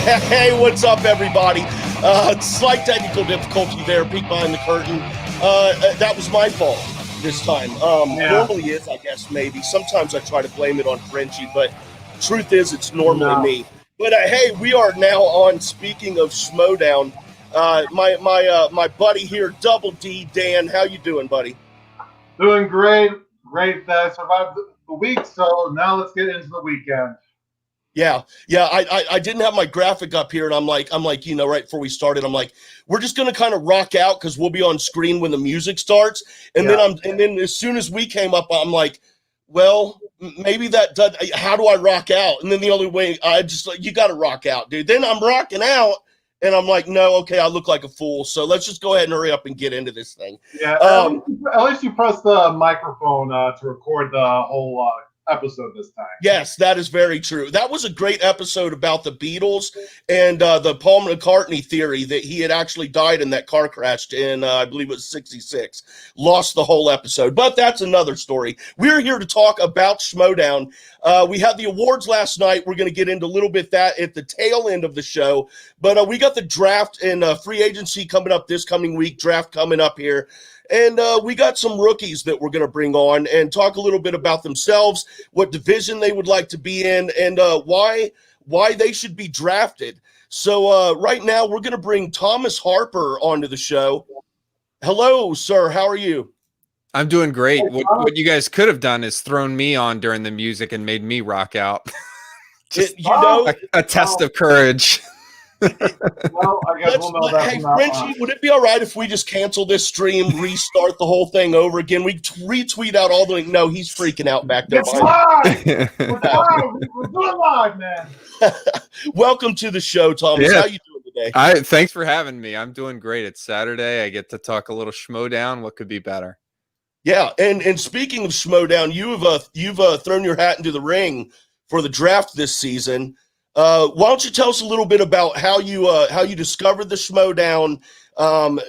Hey, what's up, everybody? Slight technical difficulty there, peek behind the curtain. That was my fault this time. Normally is, I guess, maybe. Sometimes I try to blame it on Frenchie, but truth is, it's normally me. But hey, we are now on Speaking of Schmoedown. My buddy here, Double D, Dan. How you doing, buddy? Doing great. Great. Survived the week, so now let's get into the weekend. Yeah. I didn't have my graphic up here, and I'm like, right before we started, I'm like, we're just gonna kind of rock out because we'll be on screen when the music starts, and then as soon as we came up, I'm like, well, maybe that does. How do I rock out? And then the only way you got to rock out, dude. Then I'm rocking out, and I'm like, no, okay, I look like a fool, so let's just go ahead and hurry up and get into this thing. Yeah. At least you pressed the microphone to record the whole episode this time. Yes, that is very true. That was a great episode about the Beatles and the Paul McCartney theory that he had actually died in that car crash in, I believe it was 66. Lost the whole episode, but that's another story. We're here to talk about Schmoedown. We had the awards last night. We're going to get into a little bit that at the tail end of the show, but we got the draft and free agency coming up this coming week, draft coming up here. And we got some rookies that we're going to bring on and talk a little bit about themselves, what division they would like to be in, and why they should be drafted. So right now we're going to bring Thomas Harper onto the show. Hello, sir. How are you? I'm doing great. What you guys could have done is thrown me on during the music and made me rock out. A test of courage. Well, I guess we'll know that. Hey, Frenchie, would it be all right if we just cancel this stream, restart the whole thing over again? We retweet out all the. No, he's freaking out back there. It's live. We're doing live, man. Welcome to the show, Thomas. How you doing today? Thanks for having me. I'm doing great. It's Saturday. I get to talk a little Schmoedown. What could be better? Yeah, and speaking of Schmoedown, you've thrown your hat into the ring for the draft this season. Why don't you tell us a little bit about how you discovered the Schmoedown,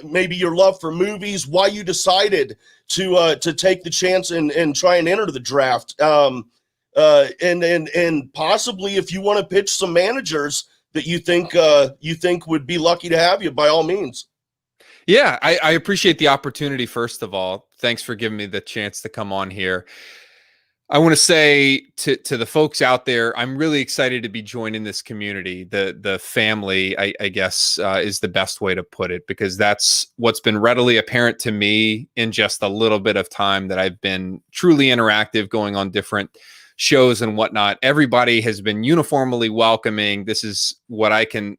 maybe your love for movies, why you decided to take the chance and try and enter the draft, and possibly if you want to pitch some managers that you think would be lucky to have you, by all means. Yeah, I appreciate the opportunity. First of all, thanks for giving me the chance to come on here. I want to say to the folks out there, I'm really excited to be joining this community. The family, I guess, is the best way to put it, because that's what's been readily apparent to me in just a little bit of time that I've been truly interactive, going on different shows and whatnot. Everybody has been uniformly welcoming. This is what I could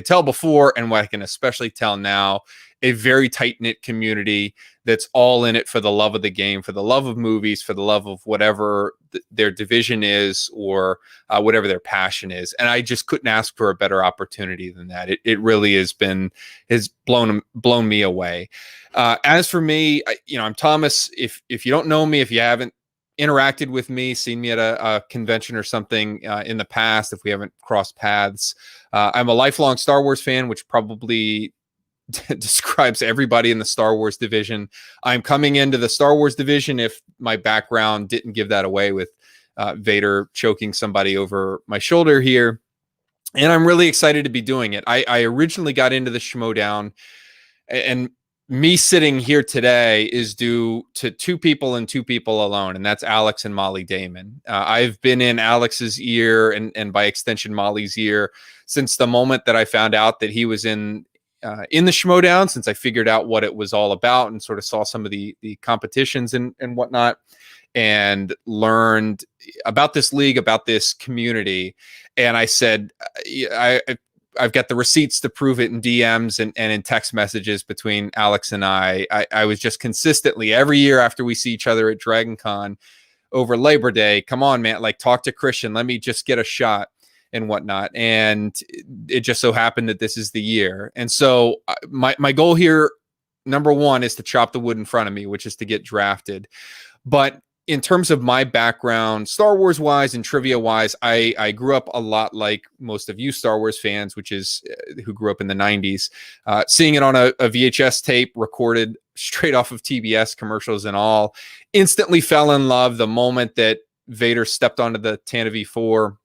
tell before, and what I can especially tell now. A very tight-knit community that's all in it for the love of the game, for the love of movies, for the love of whatever their division is, or whatever their passion is. And I just couldn't ask for a better opportunity than that. It really has blown me away. As for me, I'm Thomas. If you don't know me, if you haven't interacted with me, seen me at a convention or something in the past, if we haven't crossed paths, I'm a lifelong Star Wars fan, which probably describes everybody in the Star Wars division. I'm coming into the Star Wars division if my background didn't give that away, with Vader choking somebody over my shoulder here. And I'm really excited to be doing it. I originally got into the Schmoedown, and me sitting here today is due to two people and two people alone, and that's Alex and Molly Damon. I've been in Alex's ear and by extension Molly's ear since the moment that I found out that he was in the Schmoedown, since I figured out what it was all about and sort of saw some of the competitions and whatnot, and learned about this league, about this community. And I said, I've got the receipts to prove it in DMs and in text messages between Alex and I was just consistently, every year after we see each other at Dragon Con over Labor Day, come on, man, like, talk to Christian, let me just get a shot and whatnot. And it just so happened that this is the year. And so my goal here, number one, is to chop the wood in front of me, which is to get drafted. But in terms of my background, Star Wars wise and trivia wise, I grew up a lot like most of you Star Wars fans, which is who grew up in the 90s, seeing it on a VHS tape recorded straight off of TBS commercials and all. Instantly fell in love the moment that Vader stepped onto the Tantive 4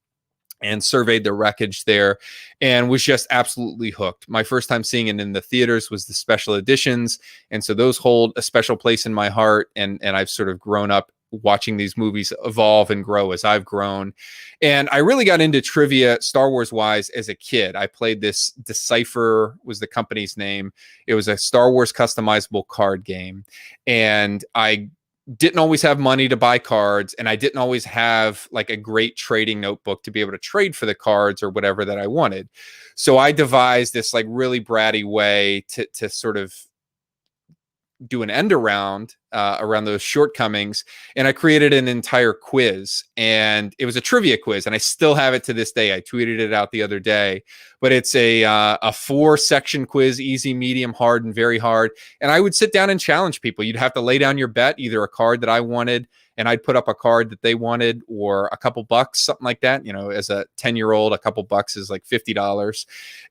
and surveyed the wreckage there and was just absolutely hooked. My first time seeing it in the theaters was the special editions. And so those hold a special place in my heart. And I've sort of grown up watching these movies evolve and grow as I've grown. And I really got into trivia Star Wars wise as a kid. I played this Decipher was the company's name. It was a Star Wars customizable card game. And I didn't always have money to buy cards, and I didn't always have like a great trading notebook to be able to trade for the cards or whatever that I wanted. So I devised this like really bratty way to sort of do an end around those shortcomings, and I created an entire quiz, and it was a trivia quiz, and I still have it to this day. I tweeted it out the other day, but it's a 4-section quiz: easy, medium, hard, and very hard. And I would sit down and challenge people. You'd have to lay down your bet, either a card that I wanted and I'd put up a card that they wanted, or a couple bucks, something like that. You know, as a 10-year-old, a couple bucks is like $50,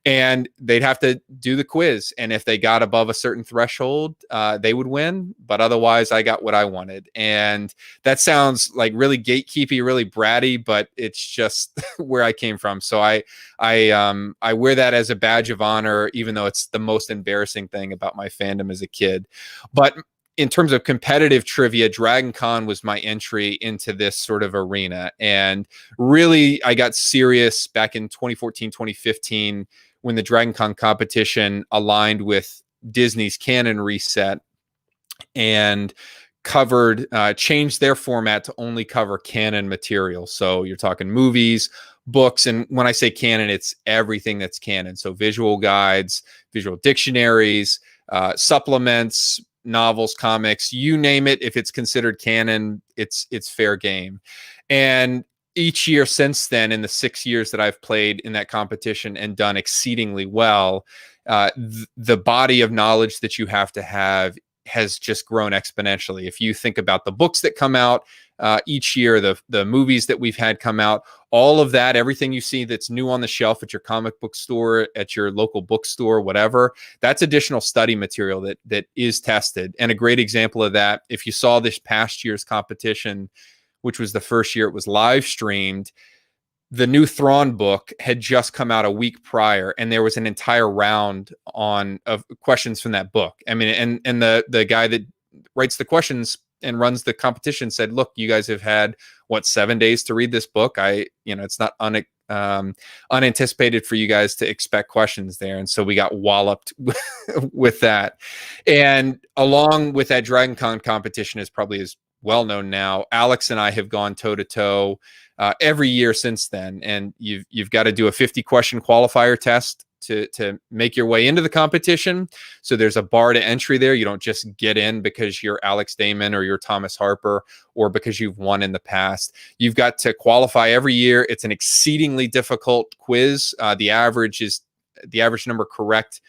and they'd have to do the quiz. And if they got above a certain threshold, they would win. But otherwise, I got what I wanted. And that sounds like really gatekeepy, really bratty, but it's just where I came from. So I wear that as a badge of honor, even though it's the most embarrassing thing about my fandom as a kid. But in terms of competitive trivia, Dragon Con was my entry into this sort of arena. And really, I got serious back in 2014, 2015, when the Dragon Con competition aligned with Disney's Canon reset and changed their format to only cover canon material. So you're talking movies, books, and when I say canon, it's everything that's canon. So visual guides, visual dictionaries, supplements, novels, comics, you name it. If it's considered canon, it's fair game. And each year since then, in the 6 years that I've played in that competition and done exceedingly well, the body of knowledge that you have to have has just grown exponentially. If you think about the books that come out each year, the movies that we've had come out, all of that, everything you see that's new on the shelf at your comic book store, at your local bookstore, whatever, that's additional study material that is tested. And a great example of that, if you saw this past year's competition, which was the first year it was live streamed, the new Thrawn book had just come out a week prior, and there was an entire round of questions from that book. I mean, and the guy that writes the questions and runs the competition said, look, you guys have had 7 days to read this book. It's not unanticipated for you guys to expect questions there. And so we got walloped with that. And along with that, Dragon Con competition is probably as well known now. Alex and I have gone toe to toe every year since then. And you've got to do a 50-question qualifier test to make your way into the competition. So there's a bar to entry there. You don't just get in because you're Alex Damon or you're Thomas Harper or because you've won in the past. You've got to qualify every year. It's an exceedingly difficult quiz. The average number correct,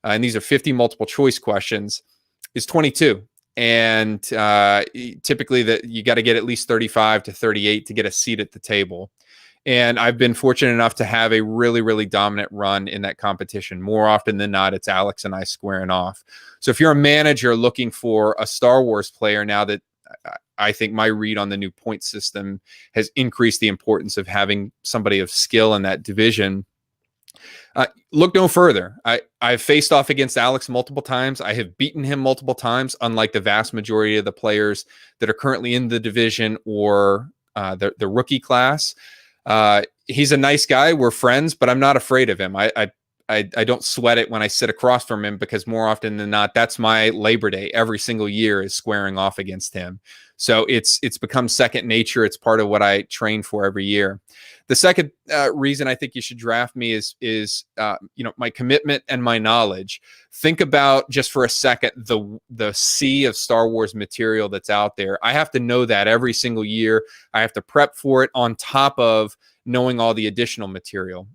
and these are 50 multiple choice questions, is 22. And typically you got to get at least 35 to 38 to get a seat at the table. And I've been fortunate enough to have a really, really dominant run in that competition. More often than not, it's Alex and I squaring off. So if you're a manager looking for a Star Wars player, now that I think my read on the new point system has increased the importance of having somebody of skill in that division, look no further. I've faced off against Alex multiple times. I have beaten him multiple times, unlike the vast majority of the players that are currently in the division or the rookie class. He's a nice guy. We're friends, but I'm not afraid of him. I don't sweat it when I sit across from him, because more often than not, that's my Labor Day every single year, is squaring off against him. So it's become second nature. It's part of what I train for every year. The second reason I think you should draft me is my commitment and my knowledge. Think about, just for a second, the sea of Star Wars material that's out there. I have to know that every single year. I have to prep for it on top of knowing all the additional material.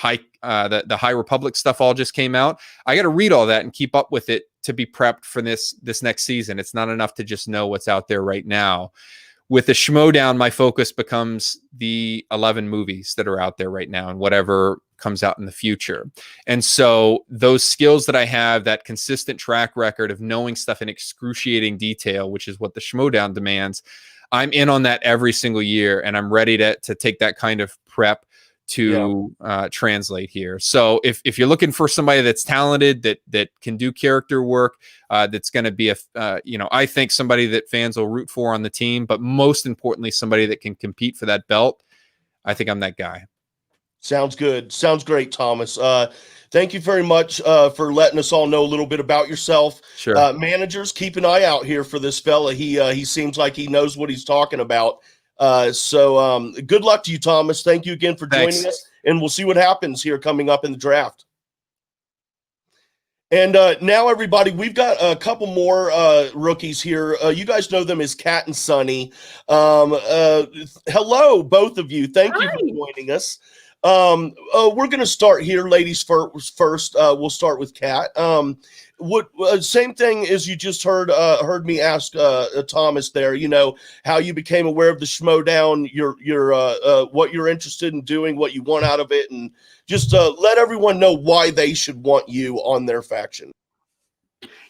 The High Republic stuff all just came out. I got to read all that and keep up with it to be prepped for this next season. It's not enough to just know what's out there right now. With the Schmoedown, my focus becomes the 11 movies that are out there right now and whatever comes out in the future. And so those skills that I have, that consistent track record of knowing stuff in excruciating detail, which is what the Schmoedown demands, I'm in on that every single year, and I'm ready to take that kind of prep to translate here. So if you're looking for somebody that's talented, that can do character work, that's going to be I think somebody that fans will root for on the team, but most importantly, somebody that can compete for that belt, I think I'm that guy. Sounds good. Sounds great, Thomas. Thank you very much for letting us all know a little bit about yourself. Sure. Managers, keep an eye out here for this fella. He seems like he knows what he's talking about. So good luck to you, Thomas. Thank you again for joining us, and we'll see what happens here coming up in the draft. And now, everybody, we've got a couple more rookies here. You guys know them as Kat and Sonny. Hello, both of you. Thank you for joining us. We're going to start here, ladies first. We'll start with Kat. Same thing as you just heard me ask Thomas there. How you became aware of the Schmoedown, your what you're interested in doing, what you want out of it, and just let everyone know why they should want you on their faction.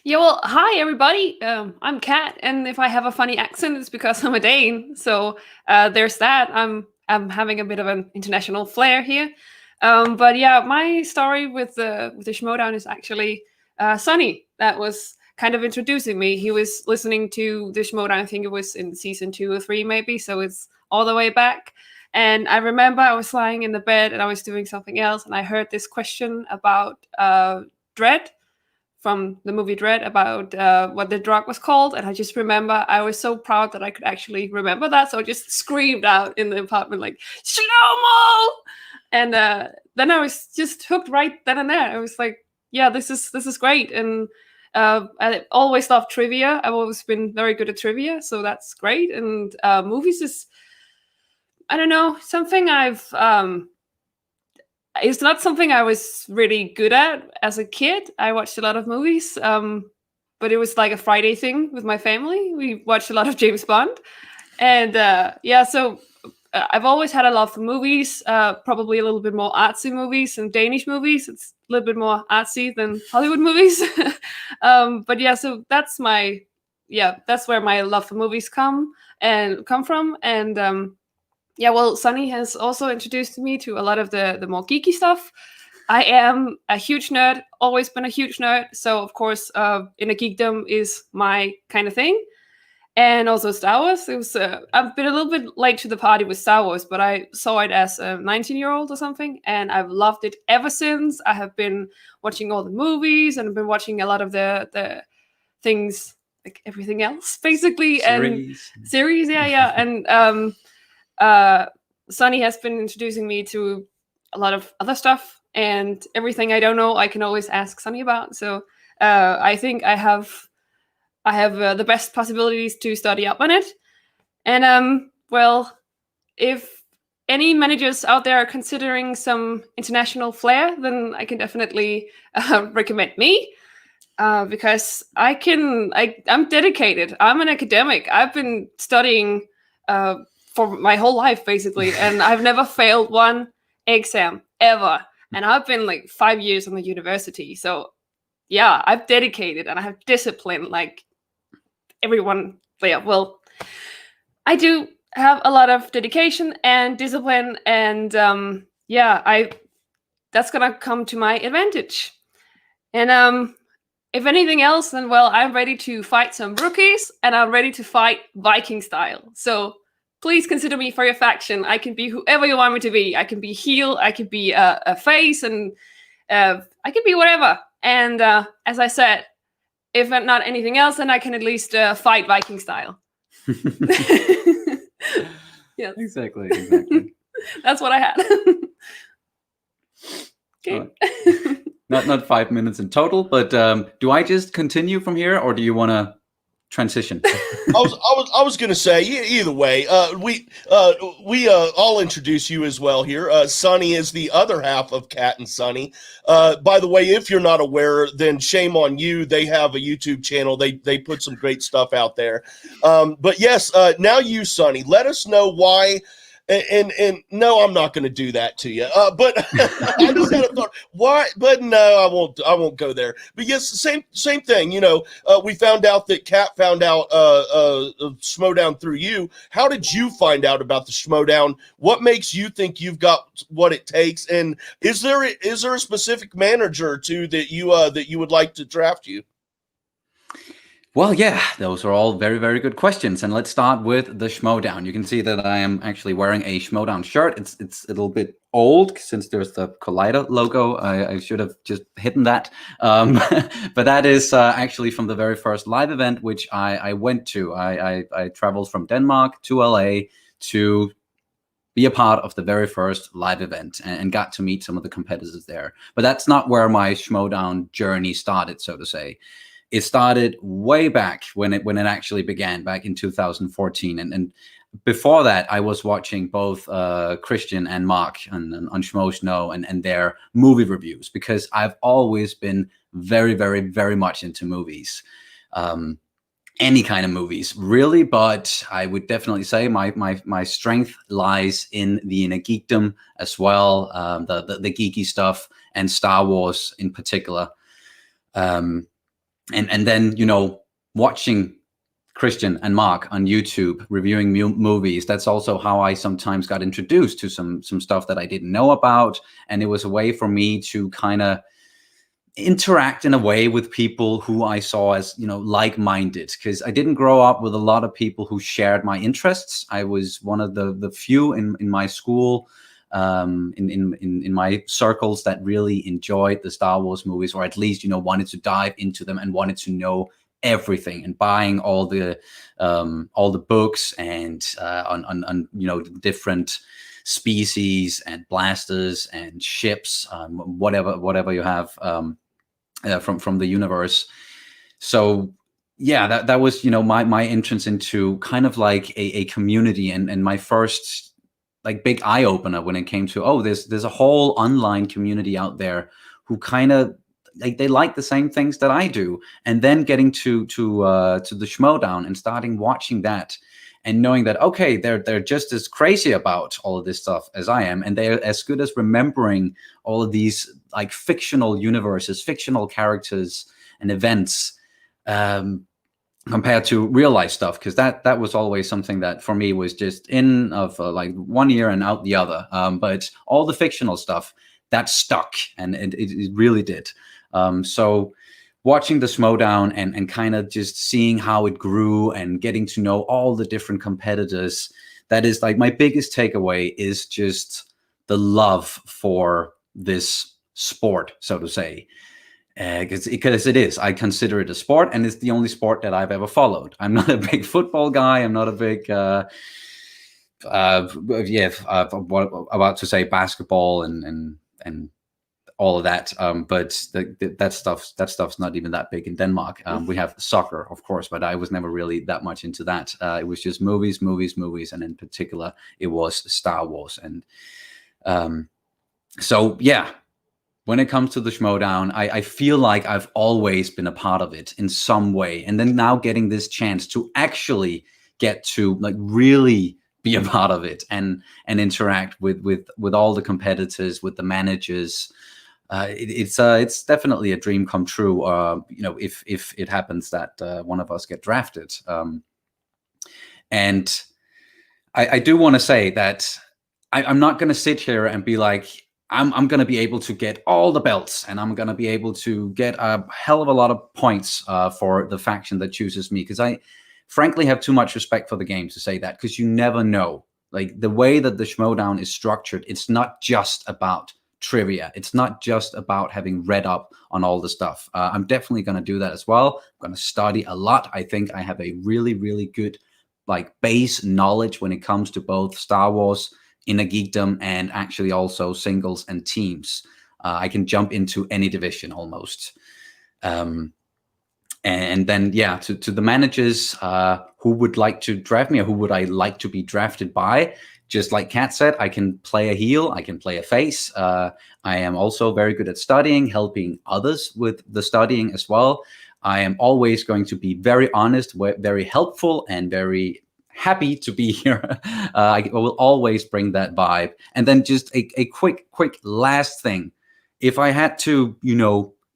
Yeah, well, hi everybody. I'm Kat, and if I have a funny accent, it's because I'm a Dane. So there's that. I'm having a bit of an international flair here. But yeah, my story with the Schmoedown is actually Sonny. That was kind of introducing me. He was listening to the Schmoedown, I think it was in season 2 or 3 maybe, so it's all the way back. And I remember I was lying in the bed and I was doing something else, and I heard this question about Dread from the movie Dread, about what the drug was called. And I just remember I was so proud that I could actually remember that. So I just screamed out in the apartment like, Schlomo! And then I was just hooked right then and there. I was like, yeah, this is great. And I always loved trivia. I've always been very good at trivia. So that's great. And movies is, I don't know, something I've... it's not something I was really good at as a kid. I watched a lot of movies, but it was like a Friday thing with my family. We watched a lot of James Bond. And so I've always had a love for movies, probably a little bit more artsy movies and Danish movies. It's a little bit more artsy than Hollywood movies. But yeah, so that's where my love for movies come from. And yeah, well, Sonny has also introduced me to a lot of the more geeky stuff. I am a huge nerd, always been a huge nerd. So, of course, Inner Geekdom is my kind of thing. And also Star Wars. It was I've been a little bit late to the party with Star Wars, but I saw it as a 19-year-old or something. And I've loved it ever since. I have been watching all the movies, and I've been watching a lot of the things, like everything else, basically. Series, yeah. And Sonny has been introducing me to a lot of other stuff, and everything I don't know I can always ask Sonny about. So I think I have the best possibilities to study up on it. And well, if any managers out there are considering some international flair, then I can definitely recommend me, because I'm dedicated. I'm an academic. I've been studying for my whole life, basically. And I've never failed one exam, ever. And I've been like 5 years in the university. So yeah, I've dedicated and I have discipline like everyone. Yeah, well, I do have a lot of dedication and discipline. And that's going to come to my advantage. And if anything else, then, well, I'm ready to fight some rookies, and I'm ready to fight Viking style. So please consider me for your faction. I can be whoever you want me to be. I can be heel, I could be a face, and I can be whatever. And as I said, if not anything else, then I can at least fight Viking style. Yes. Exactly. That's what I had. Okay. Not 5 minutes in total, but do I just continue from here, or do you want to transition? I was going to say either way. We I'll introduce you as well here. Sonny is the other half of Kat and Sonny. By the way, if you're not aware, then shame on you. They have a YouTube channel. They put some great stuff out there. But yes, now you, Sonny, let us know why And no, I'm not going to do that to you. But I just had a thought. Why? But no, I won't. I won't go there. But yes, same thing. You know, we found out that Kat found out Schmoedown through you. How did you find out about the Schmoedown? What makes you think you've got what it takes? And is there a specific manager or two that you would like to draft you? Well, yeah, those are all very, very good questions. And let's start with the Schmoedown. You can see that I am actually wearing a Schmoedown shirt. It's a little bit old since there's the Collider logo. I should have just hidden that. But that is actually from the very first live event, which I went to. I traveled from Denmark to LA to be a part of the very first live event and got to meet some of the competitors there. But that's not where my Schmoedown journey started, so to say. It started way back when it actually began, back in 2014. And before that, I was watching both Christian and Mark on Schmoedown and their movie reviews, because I've always been very, very, very much into movies. Any kind of movies, really, but I would definitely say my strength lies in the inner geekdom as well, the geeky stuff, and Star Wars in particular. And then, you know, watching Christian and Mark on YouTube reviewing movies, that's also how I sometimes got introduced to some stuff that I didn't know about. And it was a way for me to kind of interact in a way with people who I saw as, you know, like-minded, because I didn't grow up with a lot of people who shared my interests. I was one of the few in my school, in my circles, that really enjoyed the Star Wars movies, or at least, you know, wanted to dive into them and wanted to know everything, and buying all the books and on you know, different species and blasters and ships, whatever you have from the universe. So yeah, that was, you know, my entrance into kind of like a community, and my first like big eye opener when it came to, oh, there's a whole online community out there who kind of like, they like the same things that I do. And then getting to the Schmoedown and starting watching that and knowing that, okay, they're just as crazy about all of this stuff as I am, and they're as good as remembering all of these like fictional universes, fictional characters and events, compared to real life stuff, because that was always something that for me was just in of like one ear and out the other. But all the fictional stuff, that stuck, and it really did. So watching the Schmoedown and kind of just seeing how it grew and getting to know all the different competitors, that is like my biggest takeaway, is just the love for this sport, so to say. Because it is. I consider it a sport, and it's the only sport that I've ever followed. I'm not a big football guy. I'm not a big, about to say basketball and all of that. But that stuff's not even that big in Denmark. We have soccer, of course, but I was never really that much into that. It was just movies, and in particular, it was Star Wars. And so yeah. When it comes to the Schmoedown, I feel like I've always been a part of it in some way. And then now getting this chance to actually get to like really be a part of it and interact with all the competitors, with the managers, it's definitely a dream come true. You know, if it happens that one of us get drafted. And I do want to say that I'm not going to sit here and be like, I'm going to be able to get all the belts, and I'm going to be able to get a hell of a lot of points for the faction that chooses me, because I frankly have too much respect for the game to say that, because you never know. Like the way that the Schmoedown is structured, it's not just about trivia. It's not just about having read up on all the stuff. I'm definitely going to do that as well. I'm going to study a lot. I think I have a really, really good like base knowledge when it comes to both Star Wars, inner geekdom, and actually also singles and teams. I can jump into any division almost. And then, yeah, to the managers who would like to draft me, or who would I like to be drafted by, just like Kat said, I can play a heel, I can play a face. I am also very good at studying, helping others with the studying as well. I am always going to be very honest, very helpful, and very happy to be here. I will always bring that vibe. And then just a quick last thing. If I had to,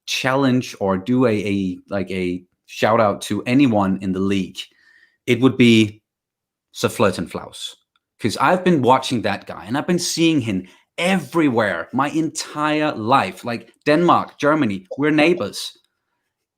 challenge or do a shout out to anyone in the league, it would be Flaus. Because I've been watching that guy and I've been seeing him everywhere my entire life. Like Denmark, Germany, we're neighbors.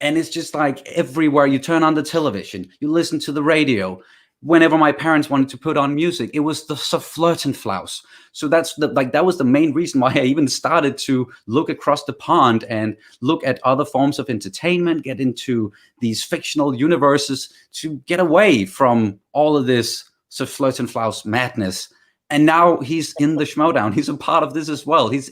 And it's just like everywhere you turn on the television, you listen to the radio. Whenever my parents wanted to put on music, it was the Flaus. So that was the main reason why I even started to look across the pond and look at other forms of entertainment, get into these fictional universes to get away from all of this Flaus madness. And now he's in the Schmoedown. He's a part of this as well. He's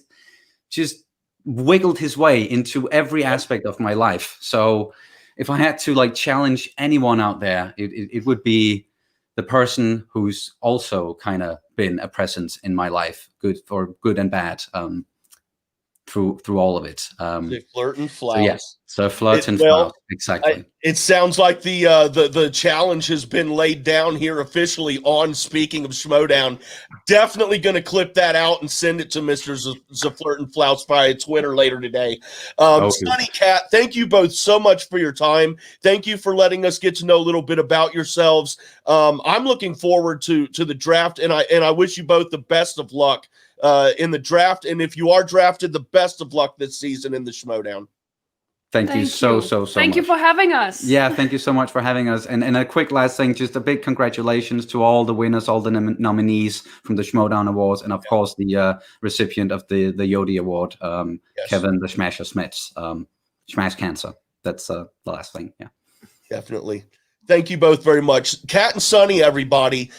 just wiggled his way into every aspect of my life. So if I had to challenge anyone out there, it would be the person who's also kind of been a presence in my life, good and bad, through all of it. Flirt and Flaus. So yes, so Flirt and Flaus, exactly. It sounds like the challenge has been laid down here officially on Speaking of Schmoedown. Definitely going to clip that out and send it to Mr. Flirt and Flaus via Twitter later today. Sonny, Kat, thank you both so much for your time. Thank you for letting us get to know a little bit about yourselves. I'm looking forward to the draft, and I wish you both the best of luck in the draft. And if you are drafted, the best of luck this season in the Schmoedown. Thank you so much. Thank you for having us. Yeah, thank you so much for having us. And a quick last thing, just a big congratulations to all the winners, all the nominees from the Schmoedown Awards, and of course the recipient of the Yodi Award, Kevin the Smasher Smits, Smash Cancer. That's the last thing. Yeah, definitely. Thank you both very much. Kat and Sonny, everybody.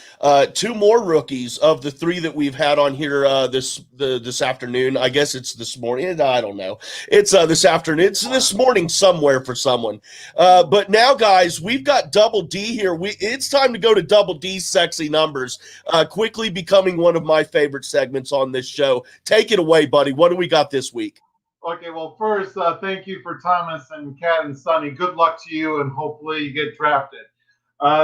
Two more rookies of the three that we've had on here this afternoon. I guess it's this morning. I don't know. It's this afternoon. It's this morning somewhere for someone. But now, guys, we've got Double D here. It's time to go to Double D's sexy numbers, quickly becoming one of my favorite segments on this show. Take it away, buddy. What do we got this week? Okay, well, first, thank you for Thomas and Kat and Sonny. Good luck to you, and hopefully you get drafted.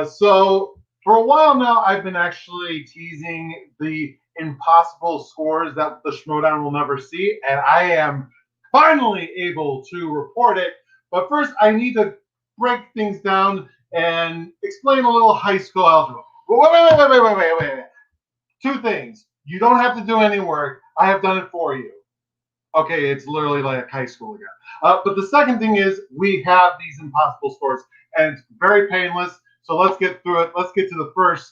So for a while now, I've been actually teasing the impossible scores that the Schmoedown will never see, and I am finally able to report it. But first, I need to break things down and explain a little high school algebra. Wait. Two things. You don't have to do any work. I have done it for you. Okay, it's literally like high school again. But the second thing is we have these impossible scores, and it's very painless. So let's get through it. Let's get to the first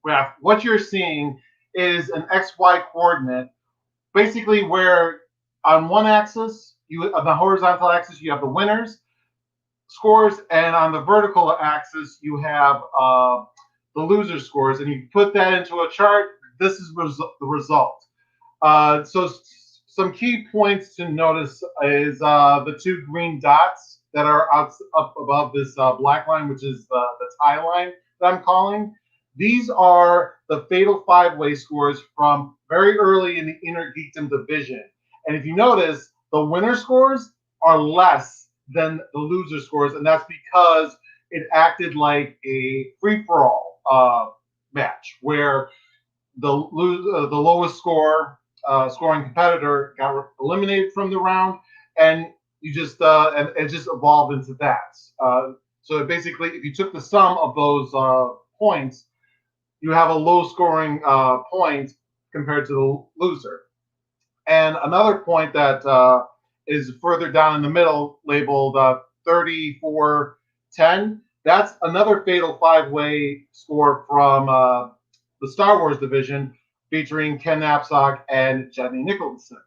graph. What you're seeing is an XY coordinate, basically where on one axis, on the horizontal axis, you have the winners scores, and on the vertical axis, you have the loser scores. And you put that into a chart. This is the result. So some key points to notice is the two green dots that are up above this black line, which is the tie line that I'm calling. These are the fatal five-way scores from very early in the Inner Geekdom division. And if you notice, the winner scores are less than the loser scores, and that's because it acted like a free-for-all match, where the lowest scoring competitor got eliminated from the round, and you just and it just evolved into that. So basically, if you took the sum of those points, you have a low scoring point compared to the loser. And another point that is further down in the middle, labeled 34-10. That's another fatal five-way score from the Star Wars division, featuring Ken Knapsack and Jenny Nicholson.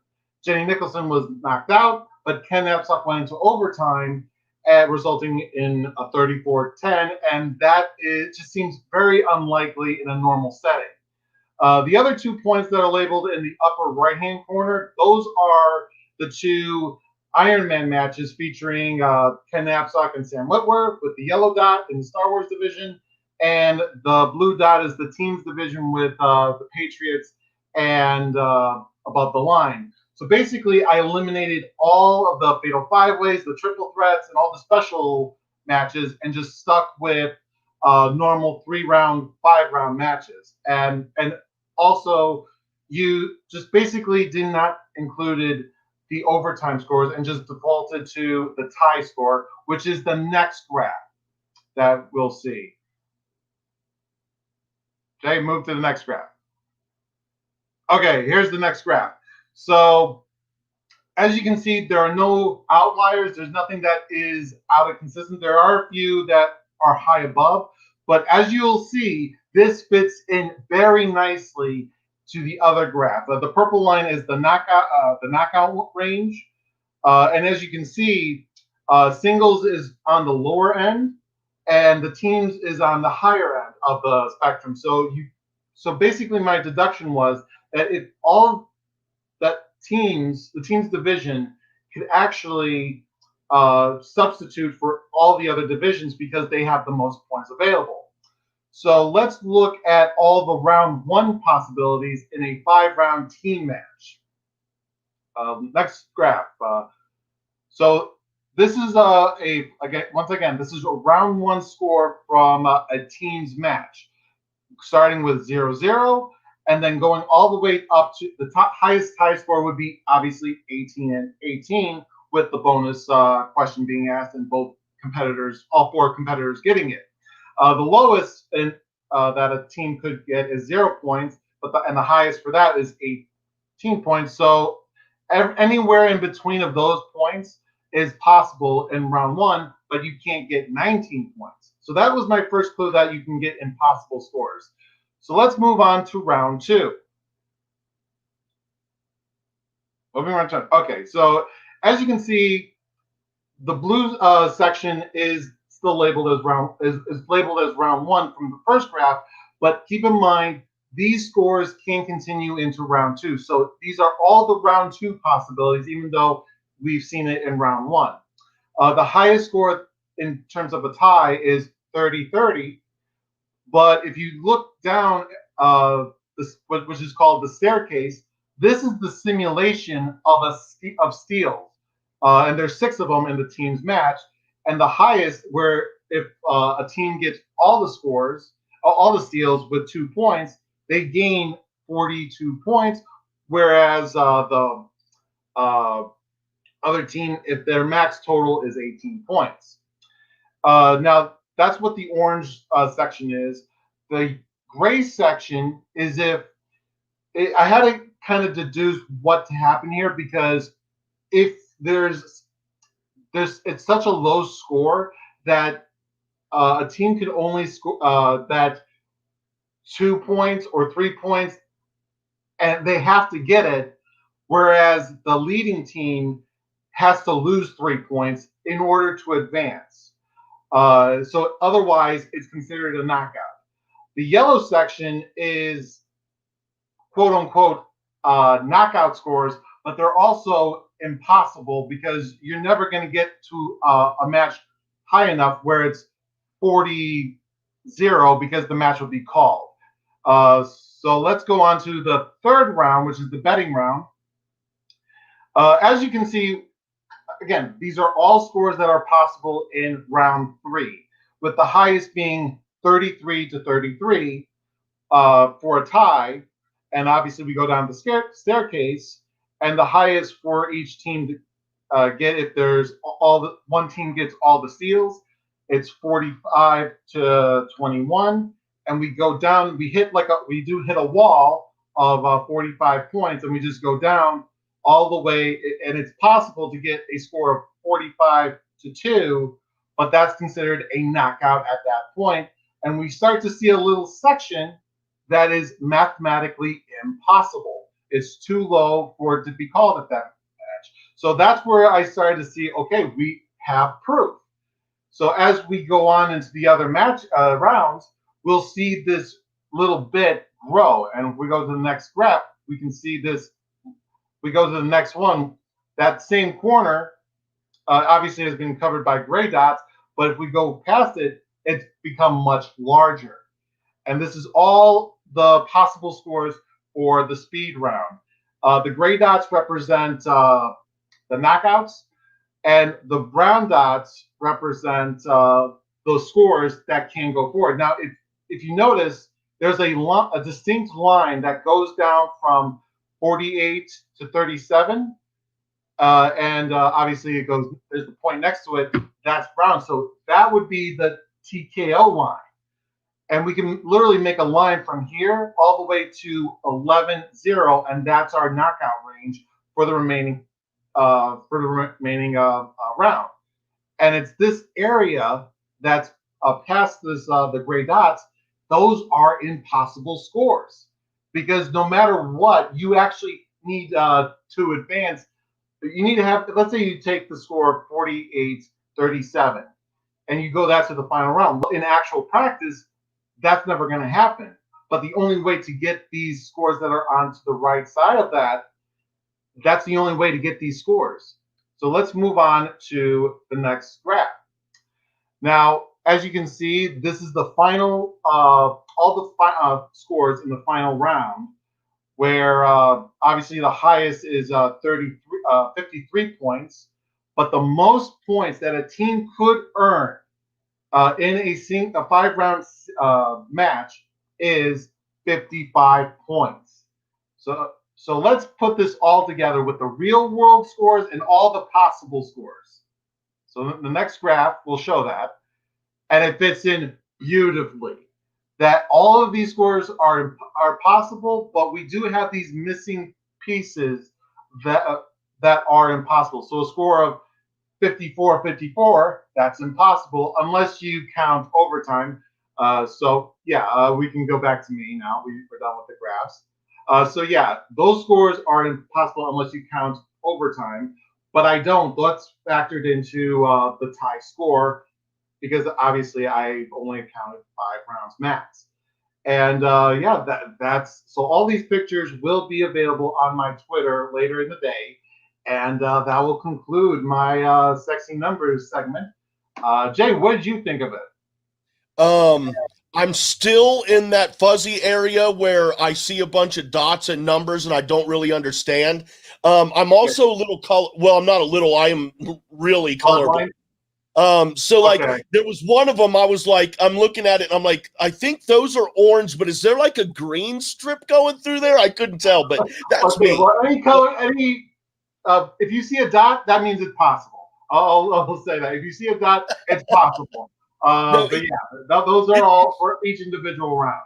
Jenny Nicholson was knocked out, but Ken Knapsack went into overtime, resulting in a 34-10, and that just seems very unlikely in a normal setting. The other 2 points that are labeled in the upper right-hand corner, those are the two Iron Man matches featuring Ken Knapsack and Sam Witwer, with the yellow dot in the Star Wars division, and the blue dot is the teams division with the Patriots and Above the Line. So basically, I eliminated all of the fatal five-ways, the triple threats, and all the special matches, and just stuck with normal 3-round, 5-round matches. And also, you just basically did not included the overtime scores and just defaulted to the tie score, which is the next graph that we'll see. Okay, move to the next graph. Okay, here's the next graph. So as you can see, there are no outliers. There's nothing that is out of consistent. There are a few that are high above, but as you'll see, this fits in very nicely to the other graph. The purple line is the knockout range, and as you can see, singles is on the lower end, and the teams is on the higher end of the spectrum. So basically, my deduction was that if all that the teams division could actually substitute for all the other divisions because they have the most points available. So let's look at all the round 1 possibilities in a 5-round team match. Next graph. So this is once again, this is a round 1 score from a team's match, starting with 0-0. And then going all the way up to the highest tie score would be obviously 18 and 18, with the bonus question being asked and all 4 competitors getting it. The lowest that a team could get is 0 points, and the highest for that is 18 points. So anywhere in between of those points is possible in round 1, but you can't get 19 points. So that was my first clue that you can get impossible scores. So let's move on to round 2. Moving on to, okay, so as you can see, the blue section is still labeled as round 1 from the first graph, but keep in mind these scores can continue into round 2. So these are all the round 2 possibilities, even though we've seen it in round 1. The highest score in terms of a tie is 30-30. But if you look down, which is called the staircase, this is the simulation of steals, and there's 6 of them in the team's match. And the highest, where if a team gets all the scores, all the steals with 2 points, they gain 42 points, whereas the other team, if their max total is 18 points. Now, that's what the orange section is. The gray section is I had to kind of deduce what to happen here, because if it's such a low score that a team could only score that 2 points or 3 points, and they have to get it, whereas the leading team has to lose 3 points in order to advance. So otherwise, it's considered a knockout. The yellow section is quote unquote knockout scores, but they're also impossible because you're never going to get to a match high enough where it's 40-0 because the match will be called. So let's go on to the third round, which is the betting round. As you can see, again, these are all scores that are possible in round 3, with the highest being 33-33 for a tie. And obviously, we go down the staircase, and the highest for each team to get, if there's one team gets all the steals, it's 45-21. And we go down, we do hit a wall of 45 points, and we just go down all the way, and it's possible to get a score of 45-2, but that's considered a knockout at that point. And we start to see a little section that is mathematically impossible. It's too low for it to be called at that match. So that's where I started to see, okay, we have proof. So as we go on into the other rounds, we'll see this little bit grow. And if we go to the next graph, we can see this. We go to the next one. That same corner obviously has been covered by gray dots, but if we go past it, it's become much larger. And this is all the possible scores for the speed round. The gray dots represent the knockouts, and the brown dots represent those scores that can go forward. Now, if you notice, there's a distinct line that goes down from 48 to 37. And obviously it goes, there's the point next to it, that's brown. So that would be the TKO line. And we can literally make a line from here all the way to 11-0, and that's our knockout range for the remaining round. And it's this area that's past this the gray dots. Those are impossible scores, because no matter what, you actually need to advance. You need to have, let's say you take the score 48-37 and you go that to the final round. In actual practice, that's never going to happen. But the only way to get these scores that are onto the right side of that, that's the only way to get these scores. So let's move on to the next graph. Now, as you can see, this is the final, all the scores in the final round, where obviously the highest is 53 points, but the most points that a team could earn in a 5-round match is 55 points. So let's put this all together with the real world scores and all the possible scores. So the next graph will show that, and it fits in beautifully. That all of these scores are possible, but we do have these missing pieces that are impossible. So a score of 54-54, that's impossible unless you count overtime. We can go back to me now. We're done with the graphs. Those scores are impossible unless you count overtime, but I don't. That's factored into the tie score, because obviously I only counted 5 rounds max. And that's so all these pictures will be available on my Twitter later in the day. And that will conclude my sexy numbers segment. Jay, what did you think of it? I'm still in that fuzzy area where I see a bunch of dots and numbers and I don't really understand. I'm also a little I'm not a little, I am really colorblind. There was one of them, I was like, I'm looking at it and I'm like, I think those are orange, but is there like a green strip going through there? I couldn't tell, but that's me. Well, any color, if you see a dot, that means it's possible. I'll say that. If you see a dot, it's possible. Those are all for each individual round.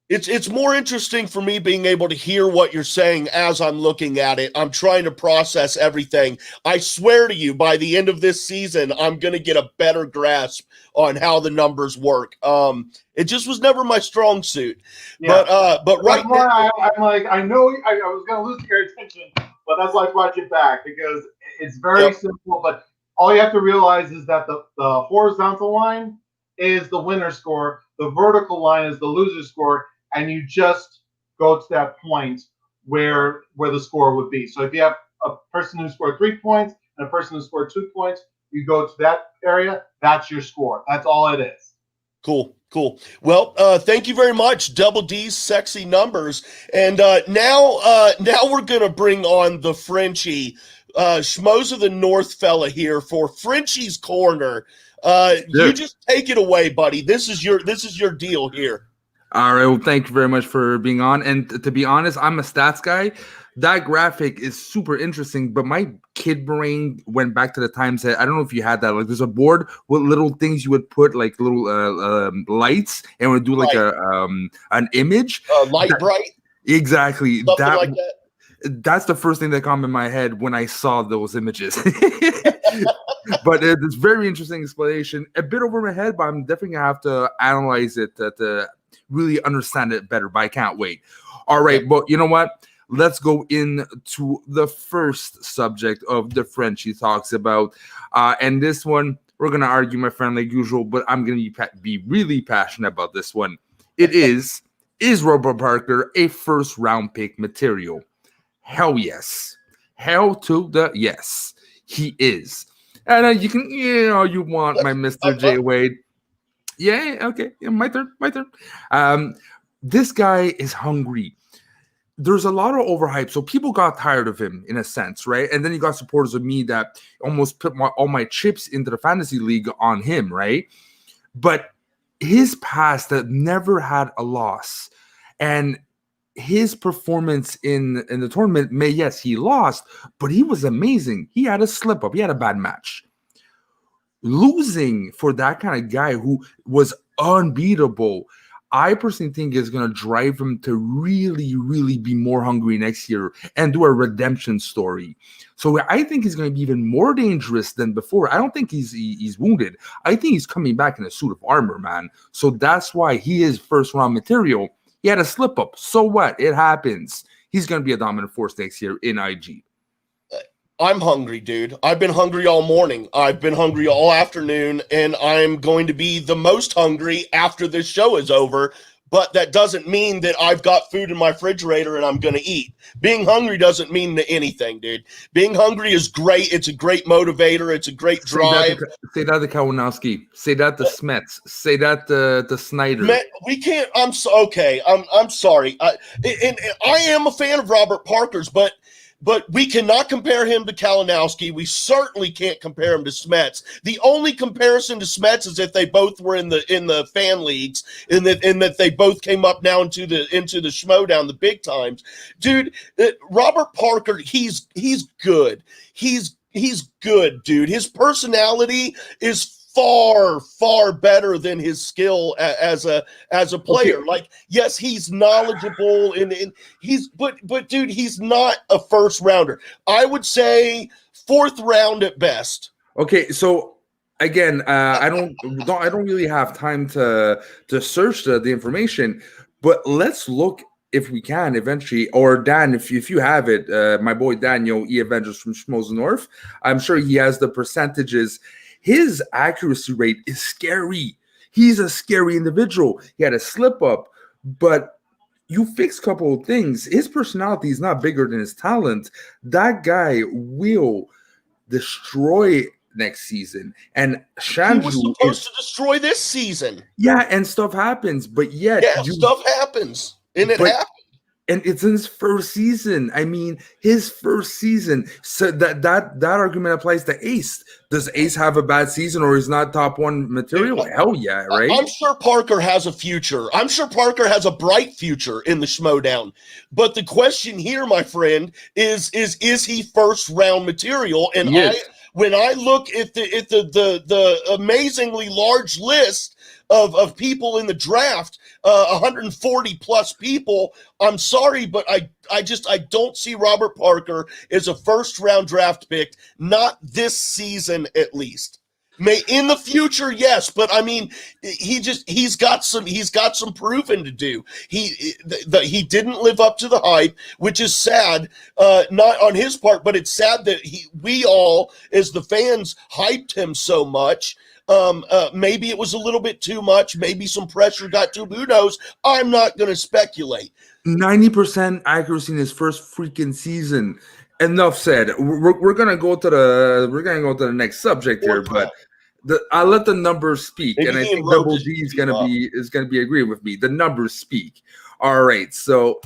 It's more interesting for me being able to hear what you're saying as I'm looking at it. I'm trying to process everything. I swear to you, by the end of this season, I'm going to get a better grasp on how the numbers work. It just was never my strong suit. Yeah. But right now, I'm like, I know I was going to lose your attention, but that's why I brought you back, because it's very simple. But all you have to realize is that the horizontal line is the winner score. The vertical line is the loser score. And you just go to that point where the score would be. So if you have a person who scored 3 points and a person who scored 2 points, you go to that area. That's your score. That's all it is. Cool. Well, thank you very much, Double D's sexy numbers. And now we're gonna bring on the Frenchie, Schmoes of the North fella here for Frenchie's Corner. You just take it away, buddy. This is your deal here. All right. Well, thank you very much for being on. And to be honest, I'm a stats guy. That graphic is super interesting, but my kid brain went back to the times that I don't know if you had that. Like, there's a board with little things you would put, like little lights, and would do like an image. Light bright. Exactly. Something like that. That's the first thing that came in my head when I saw those images. But it's very interesting explanation. A bit over my head, but I'm definitely gonna have to analyze it to really understand it better. But I can't wait. All right, but you know what? Let's go into the first subject of the Frenchie talks about. And this one, we're gonna argue, my friend, like usual, but I'm gonna be really passionate about this one. It is Robert Parker a first round pick material? Hell yes. Hell to the yes. He is. And you want my Mr. J. Wade. Yeah, okay. Yeah, my turn. This guy is hungry. There's a lot of overhype, so people got tired of him in a sense, right? And then you got supporters of me that almost put all my chips into the fantasy league on him, right? but his past that never had a loss, and his performance in the tournament, yes, he lost, but he was amazing. He had a slip up. He had a bad match. Losing for that kind of guy who was unbeatable, I personally think is going to drive him to really, really be more hungry next year and do a redemption story. So I think he's going to be even more dangerous than before. I don't think he's wounded. I think he's coming back in a suit of armor, man. So that's why he is first round material. He had a slip up. So what? It happens. He's going to be a dominant force next year in IG. I'm hungry, dude. I've been hungry all morning. I've been hungry all afternoon, and I'm going to be the most hungry after this show is over. But that doesn't mean that I've got food in my refrigerator and I'm going to eat. Being hungry doesn't mean anything, dude. Being hungry is great. It's a great motivator. It's a great drive. Say that to Kalinowski. Say that to Smets. Say that to Snyder. Man, we can't. I'm sorry. And I am a fan of Robert Parker's, but we cannot compare him to Kalinowski. We certainly can't compare him to Smets. The only comparison to Smets is if they both were in the fan leagues, and that they both came up now into the Schmoedown, the big times. Dude, Robert Parker, he's good. He's good, dude. His personality is far better than his skill as a player. Okay. Like, yes, he's knowledgeable and but dude, he's not a first rounder. I would say fourth round at best. Okay, so again, I don't really have time to search the information, but let's look if we can eventually, or Dan, if you have it, my boy Daniel E Avengers from Schmoes North, I'm sure he has the percentages. His accuracy rate is scary. He's a scary individual. He had a slip up, but you fix a couple of things. His personality is not bigger than his talent. That guy will destroy next season. And Shanju he was supposed to destroy this season. Yeah, and stuff happens, but yet stuff happens, and it happens. And it's in his first season. I mean, his first season. So that argument applies to Ace. Does Ace have a bad season, or is not top one material? Hell yeah, right? I'm sure Parker has a future. I'm sure Parker has a bright future in the Schmoedown. But the question here, my friend, is he first round material? And yes. When I look at the amazingly large list of people in the draft, 140 plus people, I'm sorry, but I don't see Robert Parker as a first round draft pick, not this season at least. May in the future, yes, but I mean, he's got some proving to do. He didn't live up to the hype, which is sad, not on his part, but it's sad that we all as the fans hyped him so much. Maybe it was a little bit too much. Maybe some pressure got to him. Who knows? I'm not going to speculate. 90% accuracy in his first freaking season. Enough said. We're gonna go to the next subject here, but I'll let the numbers speak, maybe, and I think Double D is gonna be agreeing with me. The numbers speak. All right. So,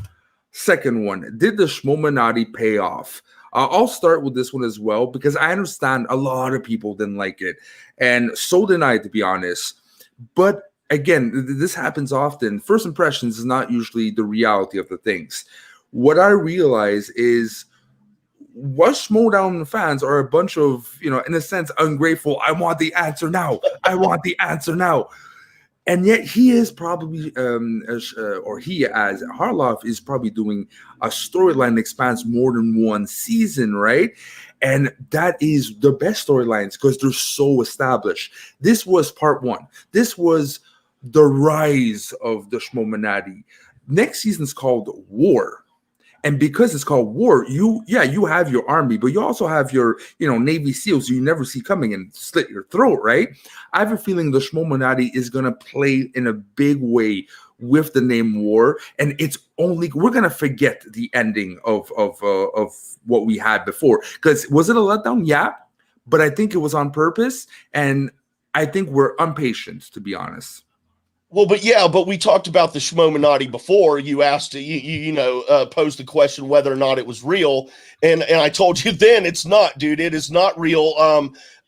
second one, did the Schmoedown pay off? I'll start with this one as well because I understand a lot of people didn't like it, and so did I, to be honest. But again, this happens often. First impressions is not usually the reality of the things. What I realize is what Schmoedown fans are a bunch of, in a sense, ungrateful. I want the answer now. I want the answer now. And yet he is probably, as Harloff is probably doing a storyline that expands more than one season, right? And that is the best storylines because they're so established. This was part one. This was the rise of the Schmoedown. Next season's called War. And because it's called War, you have your army, but you also have your, Navy SEALs you never see coming and slit your throat, right? I have a feeling the Schmoedown is going to play in a big way with the name War, and we're going to forget the ending of what we had before. Because was it a letdown? Yeah, but I think it was on purpose, and I think we're impatient, to be honest. Well, but we talked about the Schmoedown before. You asked, posed the question whether or not it was real, and I told you then it's not, dude. It is not real.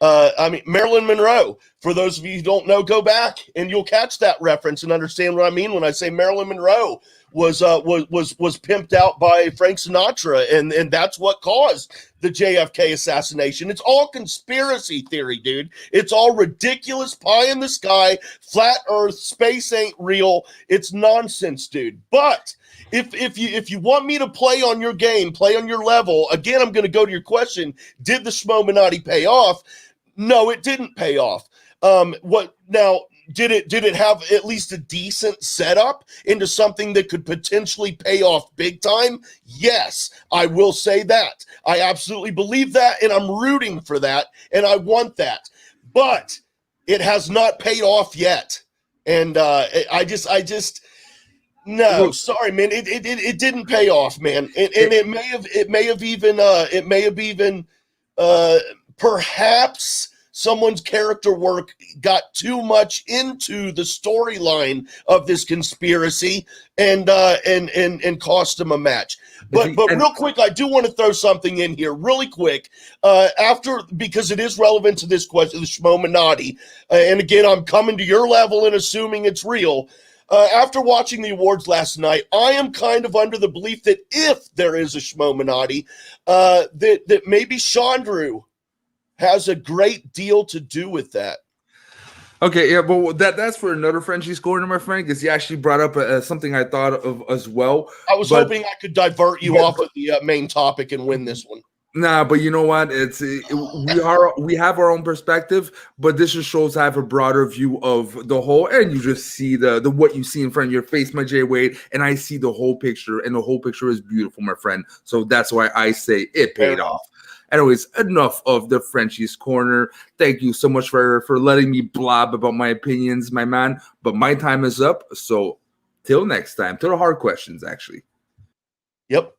I mean, Marilyn Monroe. For those of you who don't know, go back and you'll catch that reference and understand what I mean when I say Marilyn Monroe was pimped out by Frank Sinatra, and that's what caused the JFK assassination. It's all conspiracy theory, dude. It's all ridiculous, pie in the sky, flat Earth, space ain't real. It's nonsense, dude. But if you want me to play on your game, play on your level, again, I'm going to go to your question: did the Schmoedown pay off? No, it didn't pay off. What now? Did it have at least a decent setup into something that could potentially pay off big time? Yes, I will say that. I absolutely believe that, and I'm rooting for that, and I want that. But it has not paid off yet, and I just no, sorry, man. It didn't pay off, man, and it may have even perhaps someone's character work got too much into the storyline of this conspiracy and cost him a match. But real quick, I do want to throw something in here really quick because it is relevant to this question, the Schmoedown. And again, I'm coming to your level and assuming it's real. After watching the awards last night, I am kind of under the belief that if there is a Schmoedown, that maybe Chandru has a great deal to do with that. Okay, yeah, but that's for another Frenchie's corner, my friend, because he actually brought up something I thought of as well. I was hoping I could divert you off of the main topic and win this one. Nah, but you know what? We have our own perspective, but this just shows I have a broader view of the whole, and you just see the what you see in front of your face, my J Wade, and I see the whole picture, and the whole picture is beautiful, my friend. So that's why I say it paid off. Anyways, enough of the Frenchie's Corner. Thank you so much for letting me blob about my opinions, my man. But my time is up. So till next time, till the hard questions, actually. Yep.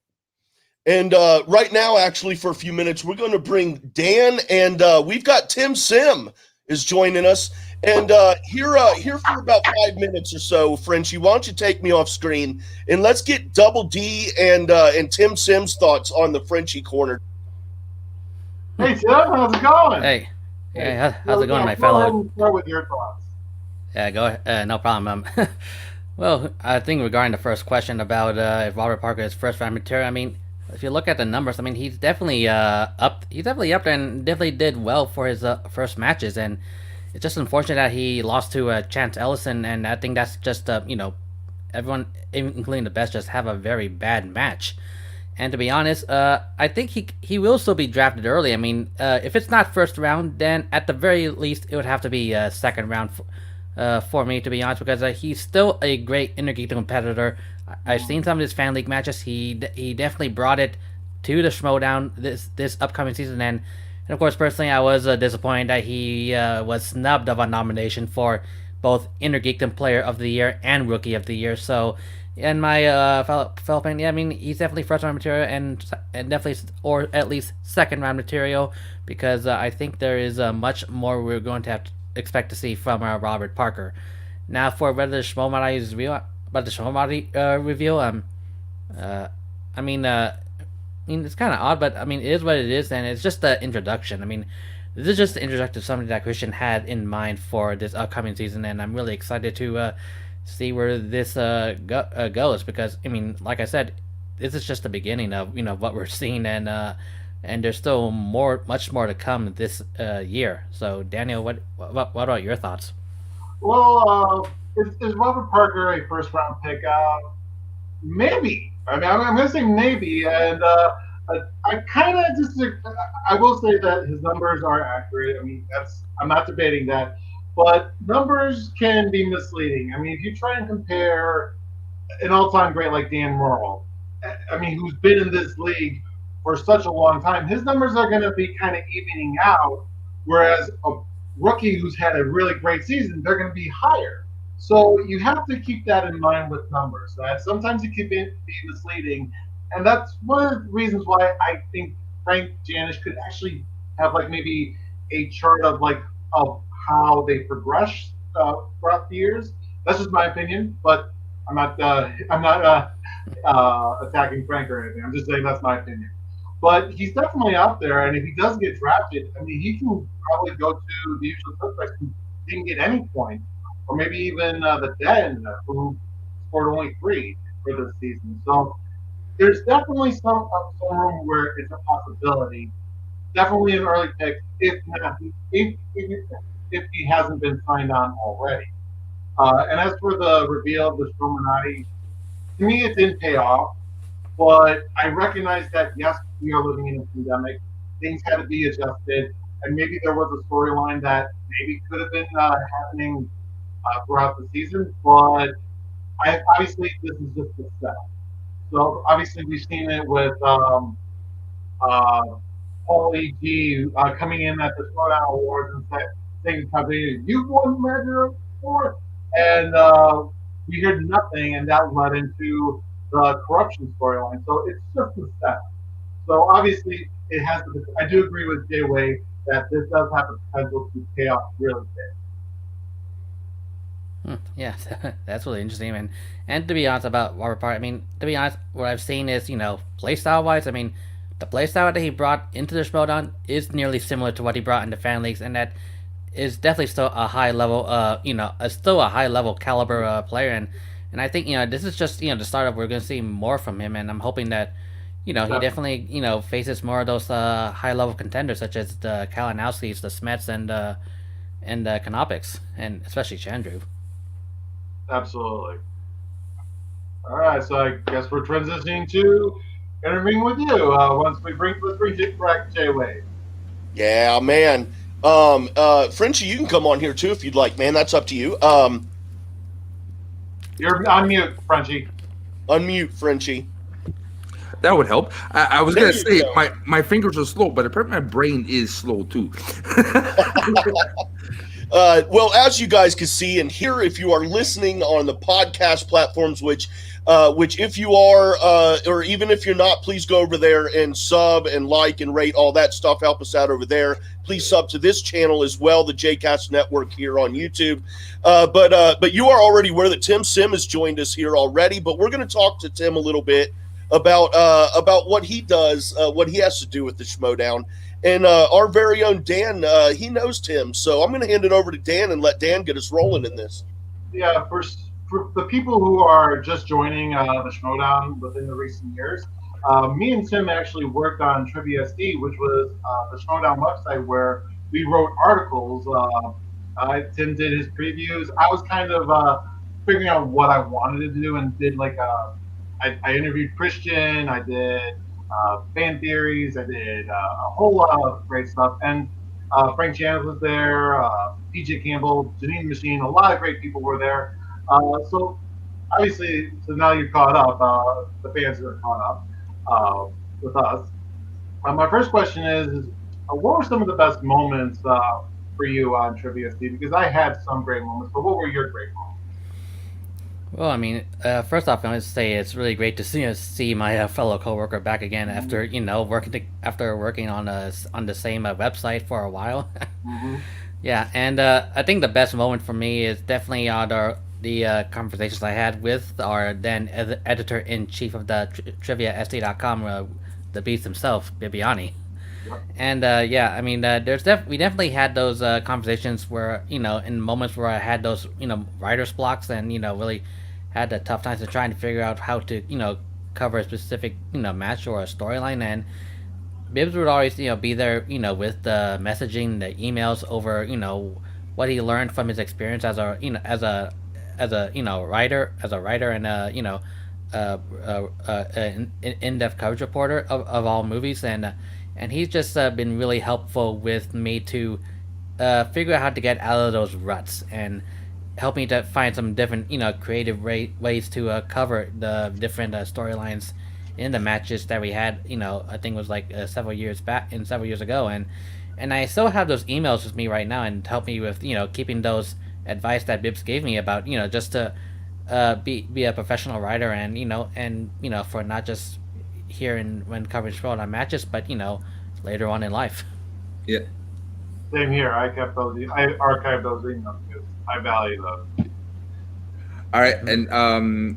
And right now, actually, for a few minutes, we're going to bring Dan, and we've got Tim Sim is joining us. And here for about 5 minutes or so, Frenchie, why don't you take me off screen, and let's get Double D and Tim Sim's thoughts on the Frenchie Corner. Hey, Tim, how's it going? Hey, how's it going, my fellow? Start with your thoughts. Yeah, go ahead. No problem. Well, I think regarding the first question about if Robert Parker is first round material, I mean, if you look at the numbers, I mean, he's definitely up. He's definitely up there and definitely did well for his first matches. And it's just unfortunate that he lost to Chance Ellison. And I think that's just everyone, including the best, just have a very bad match. And to be honest, I think he will still be drafted early. I mean, if it's not first round, then at the very least it would have to be second round for me, to be honest, because he's still a great intergeek competitor. I've seen some of his fan league matches. He definitely brought it to the Schmoedown this upcoming season, and of course, personally, I was disappointed that he was snubbed of a nomination for both Intergeekdom Player of the Year and Rookie of the Year. So. And my fellow fan, yeah, I mean, he's definitely first round material and definitely, or at least second round material, because I think there is much more we're going to have to expect to see from Robert Parker. Now, for whether the Schmoedown is real, but the Schmoedown review, I mean, it's kind of odd, but I mean, it is what it is, and it's just the introduction. I mean, this is just the introduction to something that Christian had in mind for this upcoming season, and I'm really excited to see where this goes, because I mean, like I said, this is just the beginning of what we're seeing, and there's still much more to come this year. So Daniel, what about your thoughts? Well, is Robert Parker a first round pick? Maybe. I mean, I'm going to say maybe, and I kind of just I will say that his numbers are accurate. I mean, I'm not debating that. But numbers can be misleading. I mean, if you try and compare an all-time great like Dan Murrell, I mean, who's been in this league for such a long time, his numbers are going to be kind of evening out, whereas a rookie who's had a really great season, they're going to be higher. So you have to keep that in mind with numbers. Sometimes it can be misleading, and that's one of the reasons why I think Frank Janisch could actually have like maybe a chart of how they progress throughout the years. That's just my opinion, but I'm not attacking Frank or anything. I'm just saying that's my opinion. But he's definitely out there, and if he does get drafted, I mean, he can probably go to the usual suspects who didn't get any points, or maybe even the Den, who scored only 3 for this season. So there's definitely some room where it's a possibility. Definitely an early pick, if not if he hasn't been signed on already. And as for the reveal of the Illuminati, to me it didn't pay off. But I recognize that yes, we are living in a pandemic. Things had to be adjusted, and maybe there was a storyline that maybe could have been happening throughout the season. But obviously, this is just a setup. So obviously, we've seen it with uh, Paul E.G. Coming in at the Schmoedown Awards and saying something, "You won Measure Award," and we heard nothing, and that led into the corruption storyline. So it's just a step. So obviously, it has. I do agree with Jay Way that this does have the potential to pay off really big. Yeah, that's really interesting. And to be honest about Robert Park, I mean, to be honest, what I've seen is, playstyle wise, I mean, the playstyle that he brought into the Schmoedown is nearly similar to what he brought into Fan Leagues, and that is definitely still a high level, still a high level caliber player. And I think, this is just, the start of, we're going to see more from him, and I'm hoping that, he definitely, faces more of those high level contenders, such as the Kalinowskis, the Smets, and Kanopics, and especially Chandru. Absolutely. All right, so I guess we're transitioning to interviewing with you. Once let's bring it back, Jay Way. Yeah, man. Frenchie, you can come on here too if you'd like, man. That's up to you. You're on mute, Frenchie. Unmute, Frenchie. That would help. I was There gonna you say go. my fingers are slow, but apparently my brain is slow too. Well, as you guys can see and hear, if you are listening on the podcast platforms, which if you are, or even if you're not, please go over there and sub and like and rate all that stuff. Help us out over there. Please sub to this channel as well, the Jcast Network here on YouTube. But you are already aware that Tim Sim has joined us here already. But we're going to talk to Tim a little bit about what he does, what he has to do with the Schmoedown. And our very own Dan, he knows Tim. So I'm going to hand it over to Dan and let Dan get us rolling in this. Yeah, for the people who are just joining the Schmoedown within the recent years, me and Tim actually worked on Trivia SD, which was the Schmoedown website where we wrote articles. Tim did his previews. I was kind of figuring out what I wanted to do and did I interviewed Christian. I did fan theories. I did a whole lot of great stuff. And Frank Janis was there, PJ Campbell, Janine Machine, a lot of great people were there. So obviously, so now you're caught up. The fans are caught up with us. My first question is what were some of the best moments for you on Trivia Steve? Because I had some great moments, but what were your great moments? Well, I mean, first off, I want to say it's really great to see my fellow coworker back again after working on the same website for a while. Mm-hmm. Yeah, and I think the best moment for me is definitely the conversations I had with our then editor in chief of the TriviaSD.com, the beast himself, Bibiani. And yeah, I mean, we definitely had those conversations where in moments where I had those writer's blocks and really had the tough times of trying to figure out how to cover a specific match or a storyline, and Bibbs would always be there with the messaging, the emails over what he learned from his experience as a writer and an in-depth coverage reporter of all movies, and he's just been really helpful with me to figure out how to get out of those ruts and help me to find some different creative ways to cover the different storylines in the matches that we had I think it was like several years ago, and I still have those emails with me right now and help me with keeping those advice that Bibbs gave me about just to be a professional writer and for not just here when covering Schmoedown matches, but later on in life. Yeah. Same here. I archived those emails because I value those. All right, and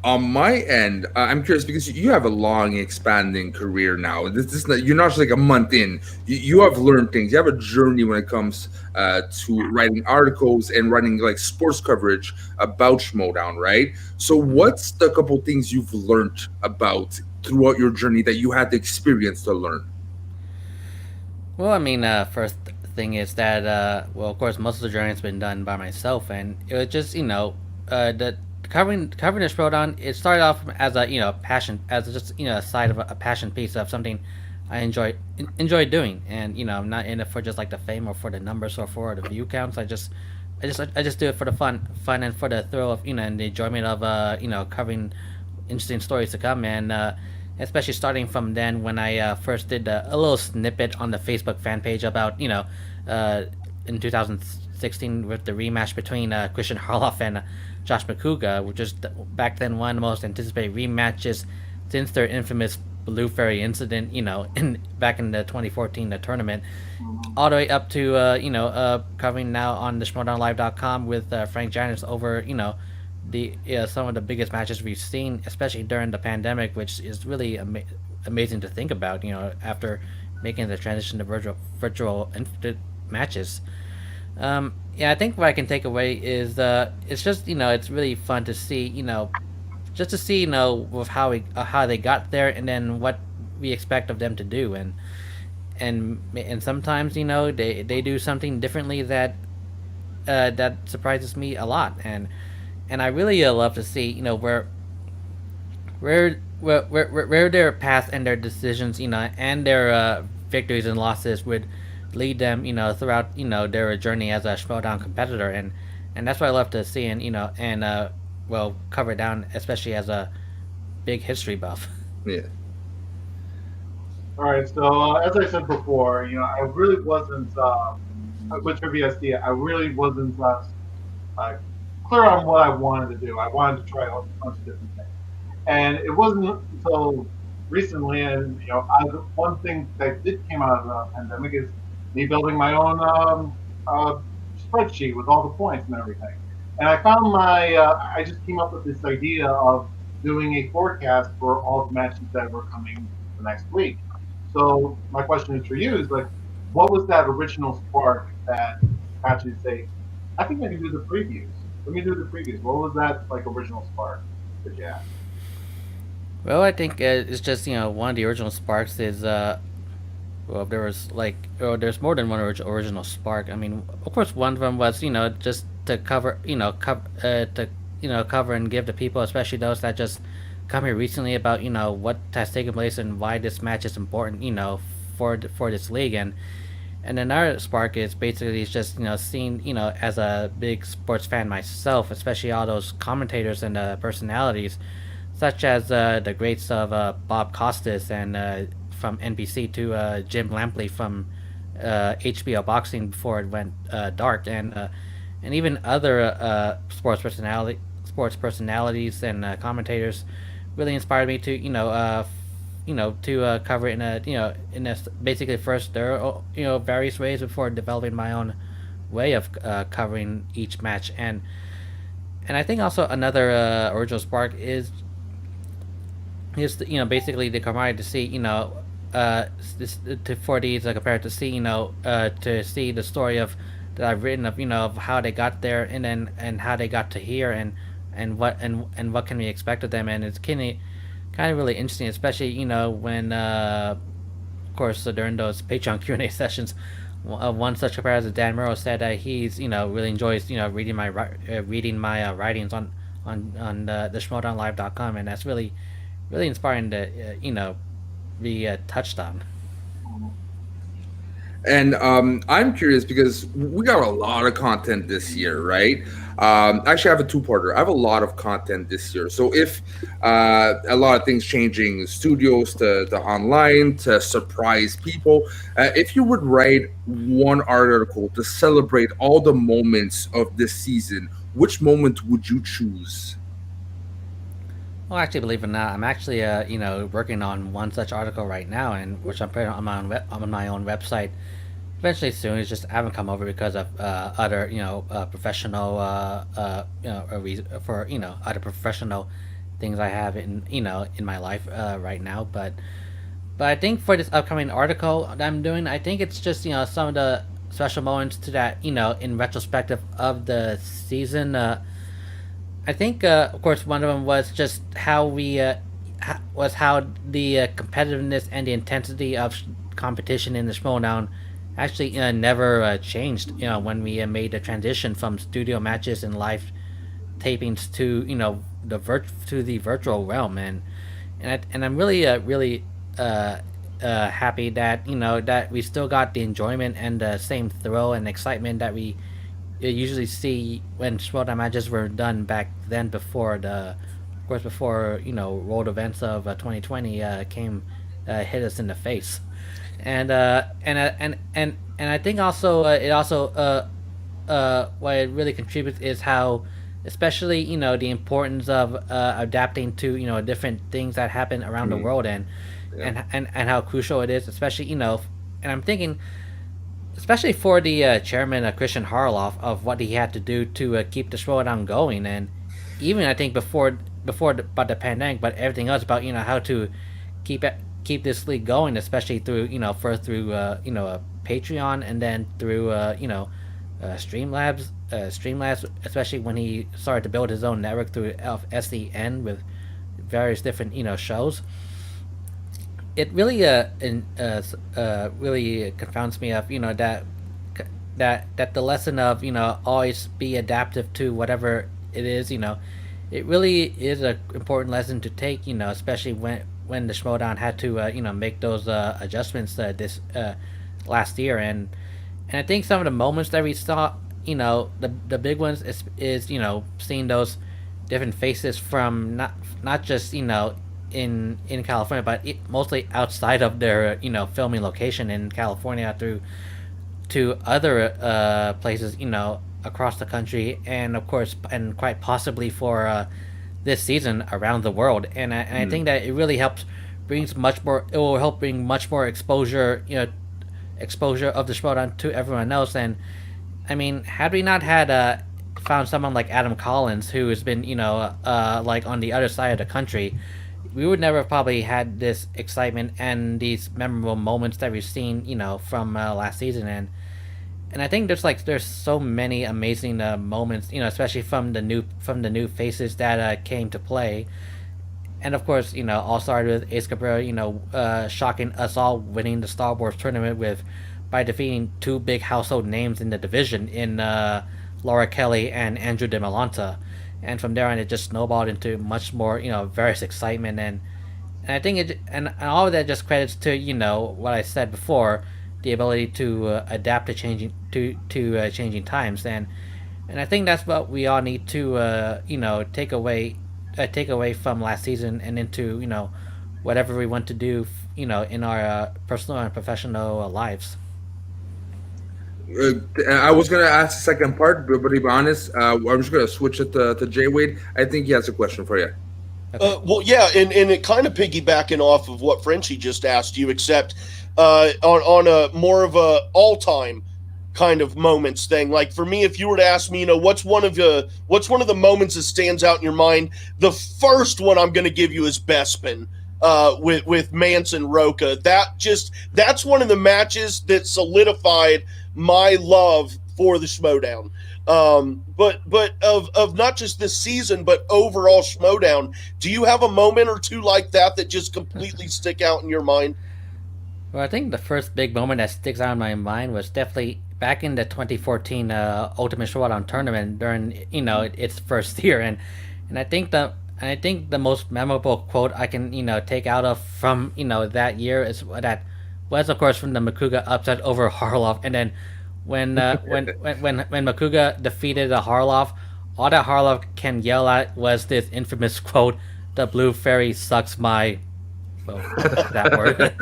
On my end, I'm curious because you have a long, expanding career now. This is not, you're not just like a month in. You have learned things. You have a journey when it comes to writing articles and writing like sports coverage about Schmoedown, right? So, what's the couple things you've learned about throughout your journey that you had the experience to learn? Well, I mean, first thing is that, well, of course, most of the journey has been done by myself, and it was just, the covering the Schmoedown. It started off as a, passion, as just, a side of a passion piece of something I enjoy doing, and I'm not in it for just like the fame or for the numbers or for the view counts. I just do it for the fun and for the thrill of, and the enjoyment of, covering interesting stories to come, and especially starting from then when I first did a little snippet on the Facebook fan page about in 2016 with the rematch between Christian Harloff and Josh McCouga, which is back then one of the most anticipated rematches since their infamous Blue Fairy incident, in back in the 2014 tournament, all the way up to covering now on the SchmoedownLive.com with Frank Janus over the some of the biggest matches we've seen, especially during the pandemic, which is really amazing to think about. After making the transition to virtual matches. Yeah, I think what I can take away is it's just it's really fun to see just to see with how they got there and then what we expect of them to do, and sometimes they do something differently that surprises me a lot, and I really love to see where their path and their decisions and their victories and losses would lead them throughout their journey as a Schmoedown competitor, and that's what I love to see, and well, cover it down, especially as a big history buff. Yeah. All right. So as I said before, I really wasn't with Trivia SD. I really wasn't uh, clear on what I wanted to do. I wanted to try a bunch of different things, and it wasn't until recently, and one thing that did came out of the pandemic is me building my own spreadsheet with all the points and everything. And I found I just came up with this idea of doing a forecast for all the matches that were coming the next week. So my question is for you is like, what was that original spark that actually say, I think I can do the previews. Let me do the previews. What was that like original spark that you had? Well, I think it's just one of the original sparks is well, there was there's more than one original spark. I mean, of course, one of them was just to cover cover and give the people, especially those that just come here recently, about what has taken place and why this match is important for this league, and another spark is basically just seeing as a big sports fan myself, especially all those commentators and personalities such as the greats of Bob Costas and from NBC to Jim Lampley from HBO Boxing before it went dark, and even other sports personalities and commentators really inspired me to cover it in a basically first there are various ways before developing my own way of covering each match, and I think also another original spark is basically the camaraderie to see for these compared to see to see the story of that I've written of how they got there and how they got to here and what can we expect of them, and it's kind of really interesting, especially when of course during those Patreon Q&A sessions, one such comparison, Dan Murrow, said that he's really enjoys reading my writings on the SchmoedownLive.com, and that's really inspiring to be touched on. And I'm curious because we got a lot of content this year, right? Actually, I have a two-parter. I have a lot of content this year. So if a lot of things changing, studios to online to surprise people, if you would write one article to celebrate all the moments of this season, which moment would you choose? Well, actually, believe it or not, I'm actually working on one such article right now, and which I'm putting on my own website. Eventually, soon. It's just I haven't come over because of other professional for other professional things I have in in my life right now. But I think for this upcoming article that I'm doing, I think it's just some of the special moments to that in retrospective of the season. I think of course one of them was just how we was how the competitiveness and the intensity of competition in the Schmoedown actually never changed. When we made the transition from studio matches and live tapings to the virtual realm, and I'm really happy that that we still got the enjoyment and the same thrill and excitement that we usually see when Schmoedown matches were done back then before of course before world events of 2020 came hit us in the face, and I think also it also what it really contributes is how, especially the importance of adapting to different things that happen around the world, and how crucial it is, especially and I'm thinking especially for the chairman Christian Harloff, of what he had to do to keep the Schmoedown going, and even I think about the pandemic, but everything else about how to keep this league going, especially through first through Patreon, and then through Streamlabs, especially when he started to build his own network through SEN with various different shows. It really really confounds me of that the lesson of always be adaptive to whatever it is. It really is an important lesson to take. Especially when the Schmoedown had to make those adjustments this last year, and I think some of the moments that we saw, the big ones is seeing those different faces from not just in California, but mostly outside of their filming location in California through to other places across the country, and of course and quite possibly for this season around the world, and I think that it really helps it will help bring much more exposure of the Schmoedown to everyone else. And I mean, had we not had found someone like Adam Collins, who has been like on the other side of the country, we would never have probably had this excitement and these memorable moments that we've seen from last season. And I think there's so many amazing moments, especially from the new faces that came to play. And of course, all started with Ace Cabrera, shocking us all, winning the Star Wars tournament by defeating two big household names in the division in Laura Kelly and Andrew DeMolanta. And from there on, it just snowballed into much more, various excitement, and I think and all of that just credits to what I said before, the ability to adapt to changing times, and I think that's what we all need to take away from last season and into whatever we want to do in our personal and professional lives. I was gonna ask the second part, but to be honest, I'm just gonna switch it to Jay Wade. I think he has a question for you. Well, yeah, and it kind of piggybacking off of what Frenchie just asked you, except on a more of a all-time kind of moments thing. Like for me, if you were to ask me, what's one of the moments that stands out in your mind, the first one I'm going to give you is Bespin with Manson Roca. That's one of the matches that solidified my love for the Schmoedown. But of not just this season, but overall Schmoedown, do you have a moment or two like that just completely stick out in your mind? Well, I think the first big moment that sticks out in my mind was definitely back in the 2014 Ultimate Schmoedown tournament during its first year, and I think the most memorable quote I can take out of from that year is that was of course from the Makuga upset over Harloff, and then when Makuga defeated Harloff, all that Harloff can yell at was this infamous quote: "The blue fairy sucks my." Well, that word.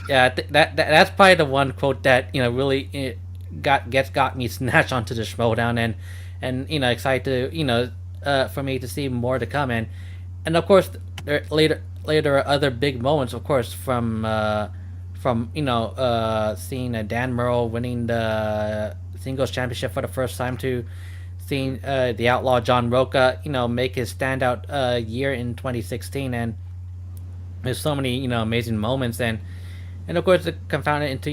Yeah, that's probably the one quote that really got me snatched onto the Schmoedown, and excited to for me to see more to come, and of course later are other big moments, of course, from seeing Dan Murrell winning the singles championship for the first time, to seeing the outlaw John Roca, make his standout year in 2016, and there's so many amazing moments, and of course it confounded into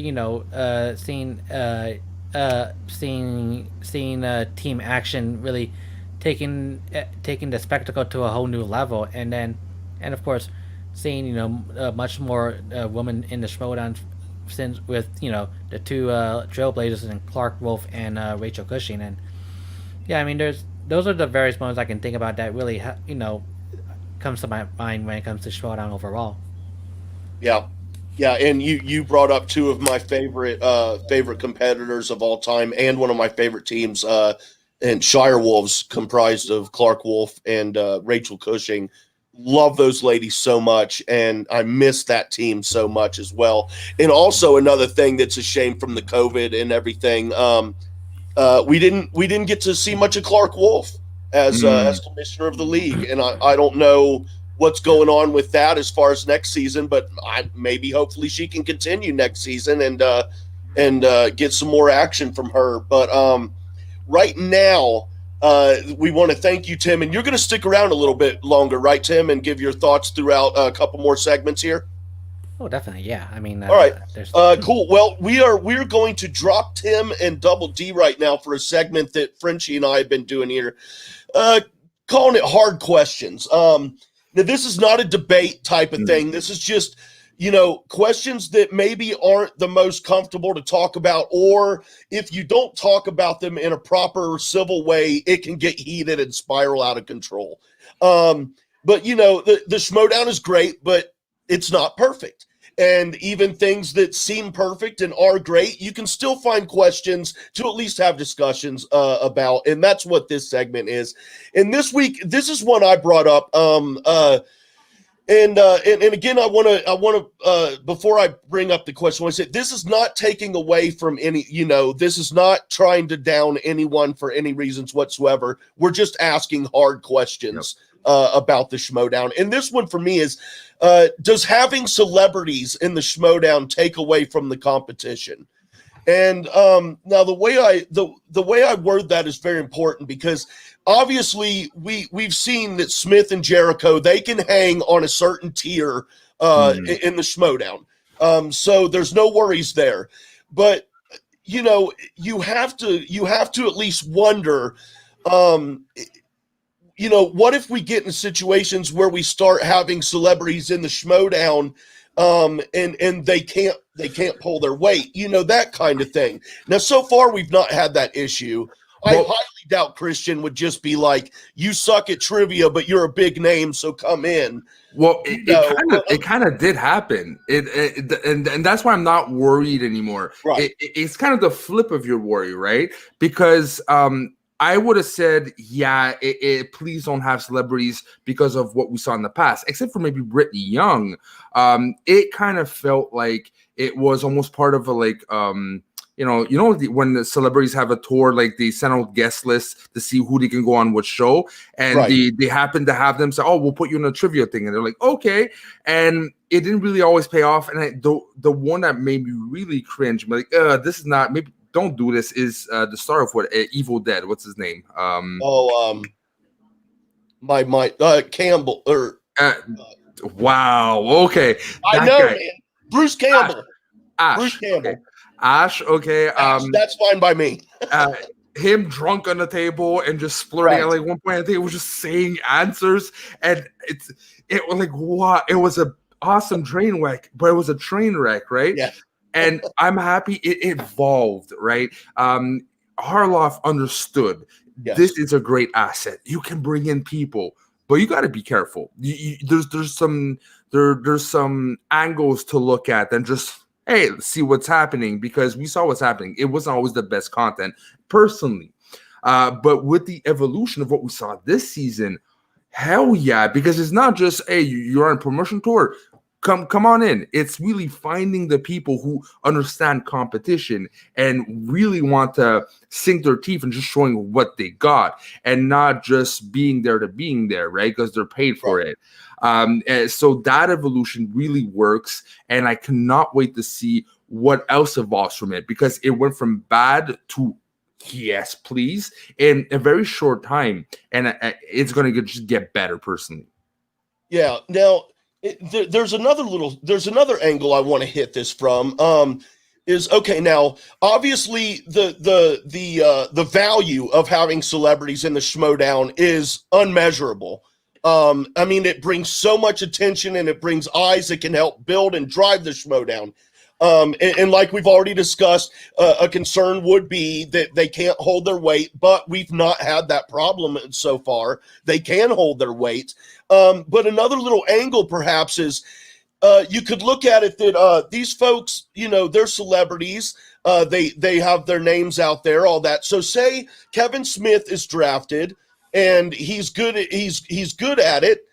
seeing team action really taking the spectacle to a whole new level, and of course seeing much more women in the Schmoedown since with the two trailblazers and Clark Wolf and Rachel Cushing. And yeah, I mean those are the various moments I can think about that really comes to my mind when it comes to Schmoedown overall. Yeah. Yeah, and you brought up two of my favorite competitors of all time, and one of my favorite teams, and Shire Wolves, comprised of Clark Wolf and Rachel Cushing. Love those ladies so much, and I miss that team so much as well. And also another thing that's a shame from the COVID and everything, we didn't get to see much of Clark Wolf as commissioner of the league, and I don't know what's going on with that as far as next season, but hopefully she can continue next season and get some more action from her. But right now, we want to thank you, Tim, and you're going to stick around a little bit longer, right, Tim, and give your thoughts throughout a couple more segments here. Oh, definitely, yeah. I mean, all right, cool. Well, we're going to drop Tim and Double D right now for a segment that Frenchie and I have been doing here, calling it Hard Questions. Now, this is not a debate type of thing. This is just, questions that maybe aren't the most comfortable to talk about, or if you don't talk about them in a proper civil way, it can get heated and spiral out of control. But, the Schmoedown is great, but it's not perfect. And even things that seem perfect and are great, you can still find questions to at least have discussions about. And that's what this segment is. And this week, this is one I brought up. And again, I want to before I bring up the question, I want to say this is not taking away from any, this is not trying to down anyone for any reasons whatsoever. We're just asking hard questions about the Schmoedown. And this one for me is, does having celebrities in the Schmoedown take away from the competition? And now the way I word that is very important, because obviously we've seen that Smith and Jericho, they can hang on a certain tier in the Schmoedown. So there's no worries there. But you have to at least wonder, what if we get in situations where we start having celebrities in the Schmoedown, and they can't pull their weight, that kind of thing. Now, so far, we've not had that issue. I highly doubt Christian would just be like, you suck at trivia, but you're a big name, so come in. Well, it kind of did happen. And that's why I'm not worried anymore. Right. It's kind of the flip of your worry, right? Because I would have said, please don't have celebrities because of what we saw in the past, except for maybe Brittany Young. It kind of felt like it was almost part of a when the celebrities have a tour, like they send out guest lists to see who they can go on what show, and they happen to have them say, "Oh, we'll put you in a trivia thing," and they're like, "Okay," and it didn't really always pay off. And the one that made me really cringe, like, this is not maybe. Don't do this is the star of what Evil Dead. What's his name? Campbell or wow. Okay, I know, man. Bruce Campbell. Ash. Bruce Campbell. Okay. Ash. Okay. Ash, that's fine by me. Him drunk on the table and just splurting at like one point. I think it was just saying answers, and it was like what? It was an awesome train wreck, but it was a train wreck, right? Yeah. And I'm happy it evolved, right? Harloff understood this is a great asset. You can bring in people, but you got to be careful. There's some angles to look at than just, hey, let's see what's happening, because we saw what's happening. It wasn't always the best content, personally. But with the evolution of what we saw this season, hell yeah, because it's not just, hey, you're on a promotion tour. Come on in. It's really finding the people who understand competition and really want to sink their teeth and just showing what they got, and not just being there to being there, right? Because they're paid for it. So that evolution really works, and I cannot wait to see what else evolves from it, because it went from bad to yes, please, in a very short time, and it's going to just get better. Personally, Yeah. Now, there's another angle I want to hit this from. Is okay. Now, obviously, the value of having celebrities in the Schmoedown is unmeasurable. I mean, it brings so much attention and it brings eyes that can help build and drive the Schmoedown. And like we've already discussed, a concern would be that they can't hold their weight, but we've not had that problem so far. They can hold their weight. But another little angle perhaps is you could look at it that these folks, they're celebrities. They have their names out there, all that. So say Kevin Smith is drafted and he's good at it.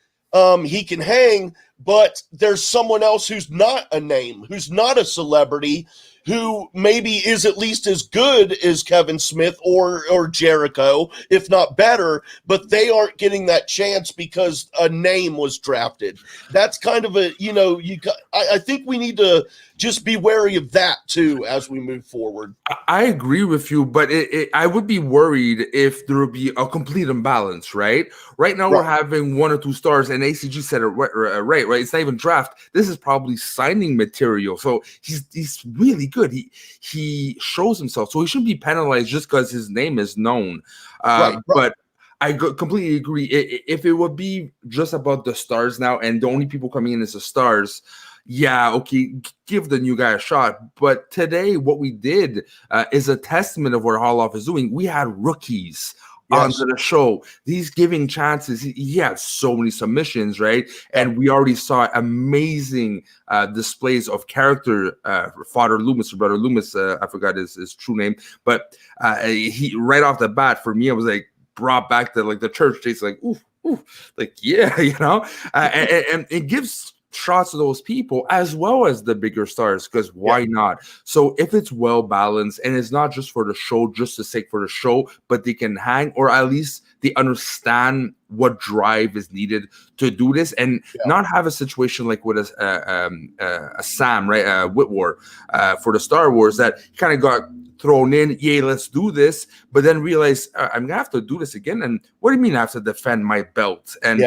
He can hang, but there's someone else who's not a name, who's not a celebrity, who maybe is at least as good as Kevin Smith or Jericho, if not better, but they aren't getting that chance because a name was drafted. That's kind of I think we need to just be wary of that too as we move forward. I agree with you, but I would be worried if there would be a complete imbalance, right? Right now, we're having 1 or 2 stars, and ACG said it right? It's not even draft. This is probably signing material. So he's really good. He shows himself. So he shouldn't be penalized just because his name is known. But I completely agree. If it would be just about the stars now, and the only people coming in is the stars, yeah, okay, give the new guy a shot. But today, what we did is a testament of what Harloff is doing. We had rookies onto the show. He's giving chances. He had so many submissions, right? And we already saw amazing displays of character. Father Loomis, or Brother Loomis, I forgot his true name. But he, right off the bat, for me, I was like, brought back to like the church days, like, ooh, like, yeah, and it gives shots of those people as well as the bigger stars, because why not? So if it's well balanced and it's not just for the show, just the sake for the show, but they can hang, or at least they understand what drive is needed to do this, and not have a situation like with a Sam, right, Whitworth for the Star Wars, that kind of got thrown in, let's do this, but then realize I'm gonna have to do this again. And what do you mean I have to defend my belt? And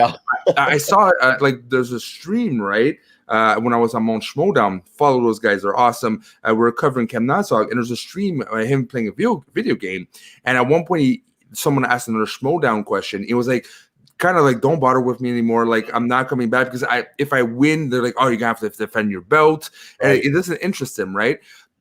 I saw like there's a stream, right? When I was on Mount Schmoedown, follow those guys, they're awesome. We're covering Kem Nassau, and there's a stream him playing a video game. And at one point, someone asked another Schmoedown question. It was like, kind of like, don't bother with me anymore. Like, I'm not coming back because if I win, they're like, oh, you're gonna have to defend your belt, and it doesn't interest them, right?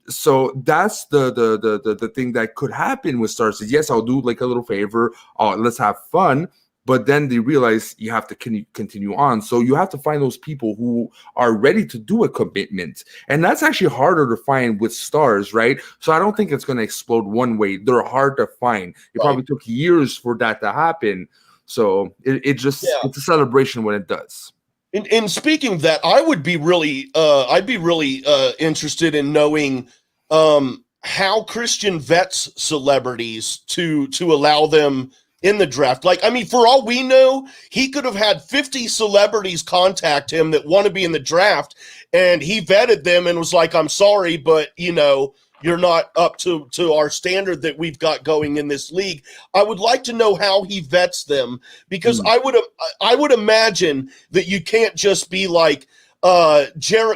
So that's the thing that could happen with stars. Yes, I'll do like a little favor. Let's have fun. But then they realize you have to continue on. So you have to find those people who are ready to do a commitment. And that's actually harder to find with stars, right? So I don't think it's going to explode one way. They're hard to find. It probably took years for that to happen. So it's a celebration when it does. And speaking of that, I'd be really interested in knowing how Christian vets celebrities to allow them in the draft. Like, I mean, for all we know, he could have had 50 celebrities contact him that want to be in the draft, and he vetted them and was like, I'm sorry, but you're not up to our standard that we've got going in this league. I would like to know how he vets them, because I would imagine that you can't just be like,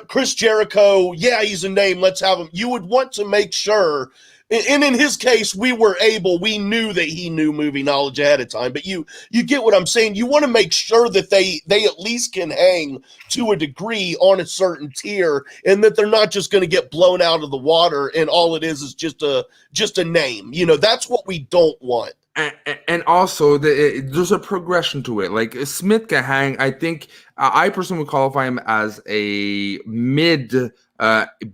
Chris Jericho, he's a name, let's have him. You would want to make sure, and in his case, we knew that he knew movie knowledge ahead of time, but you get what I'm saying. You want to make sure that they at least can hang to a degree on a certain tier, and that they're not just going to get blown out of the water and all it is just a name. That's what we don't want. And also, there's a progression to it. Like, Smith can hang. I think I personally would qualify him as a mid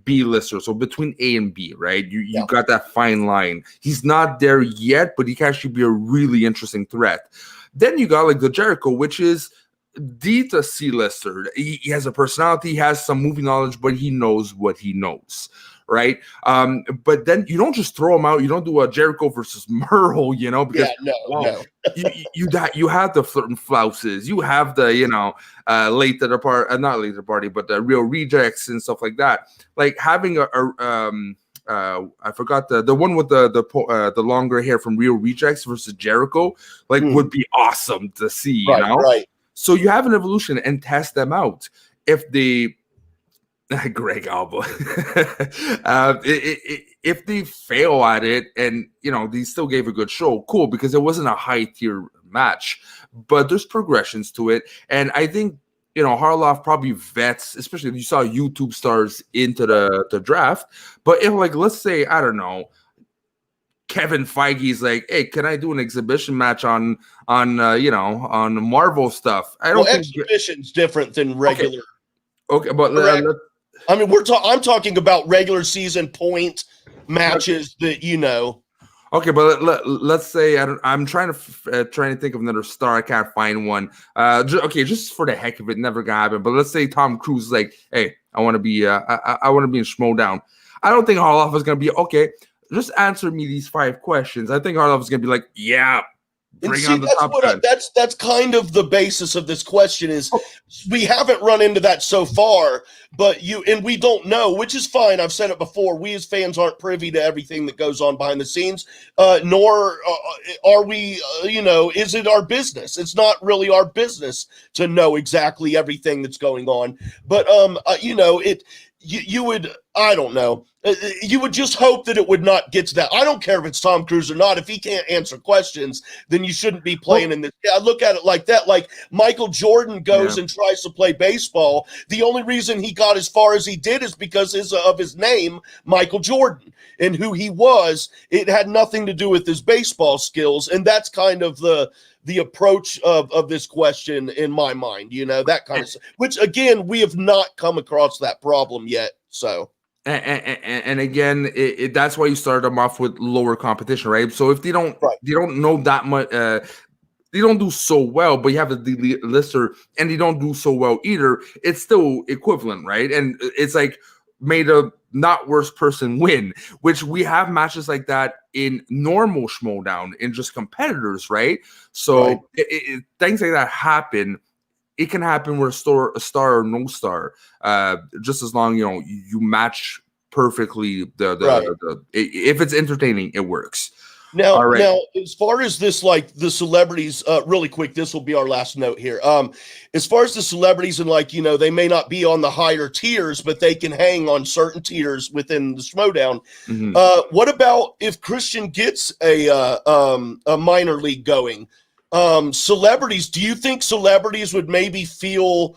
B-lister, so between A and B, right? You got that fine line. He's not there yet, but he can actually be a really interesting threat. Then you got like the Jericho, which is D to C-lister. He has a personality, he has some movie knowledge, but he knows what he knows. Right, but then you don't just throw him out. You don't do a Jericho versus Merle, because you have the flirt and flouses, you have the late to the party, not late to the party, but the real rejects and stuff like that. Like having I forgot the one with the longer hair from Real Rejects versus Jericho, like would be awesome to see, you know? Right. So you have an evolution and test them out. If they Greg Alba. If they fail at it and, you know, they still gave a good show, cool, because it wasn't a high tier match, but there's progressions to it. And I think, you know, Harloff probably vets, especially if you saw YouTube stars into the draft. But if, like, let's say, I don't know, Kevin Feige's like, hey, can I do an exhibition match on Marvel stuff? I don't think exhibition's different than regular. Okay, but I mean, I'm talking about regular season point matches that, you know. Okay, but let's say I'm trying to think of another star. I can't find one. Just for the heck of it, never gonna happen. But let's say Tom Cruise is like, hey, I want to be I want to be in Schmoedown. I don't think Harloff is gonna be okay. Just answer me these 5 questions. I think Harloff is gonna be like, yeah. That's kind of the basis of this question is we haven't run into that so far, but we don't know, which is fine. I've said it before. We as fans aren't privy to everything that goes on behind the scenes, nor are we, is it our business? It's not really our business to know exactly everything that's going on. But, you would, I don't know. You would just hope that it would not get to that. I don't care if it's Tom Cruise or not. If he can't answer questions, then you shouldn't be playing in this. I look at it like that. Like Michael Jordan goes and tries to play baseball. The only reason he got as far as he did is because of his name, Michael Jordan, and who he was. It had nothing to do with his baseball skills. And that's kind of the approach of this question in my mind, that kind of stuff, which again, we have not come across that problem yet. So. And again, that's why you started them off with lower competition, right? So if they don't know that much, they don't do so well, but you have the lister and they don't do so well either, it's still equivalent, right? And it's like made a not worse person win, which we have matches like that in normal Schmoedown, in just competitors, right? So things like that happen. It can happen with a star or no star, just as long you match perfectly. If it's entertaining, it works. Now, as far as this, like the celebrities, really quick, this will be our last note here. As far as the celebrities and they may not be on the higher tiers, but they can hang on certain tiers within the Schmoedown. Mm-hmm. What about if Christian gets a minor league going? Celebrities, do you think celebrities would maybe feel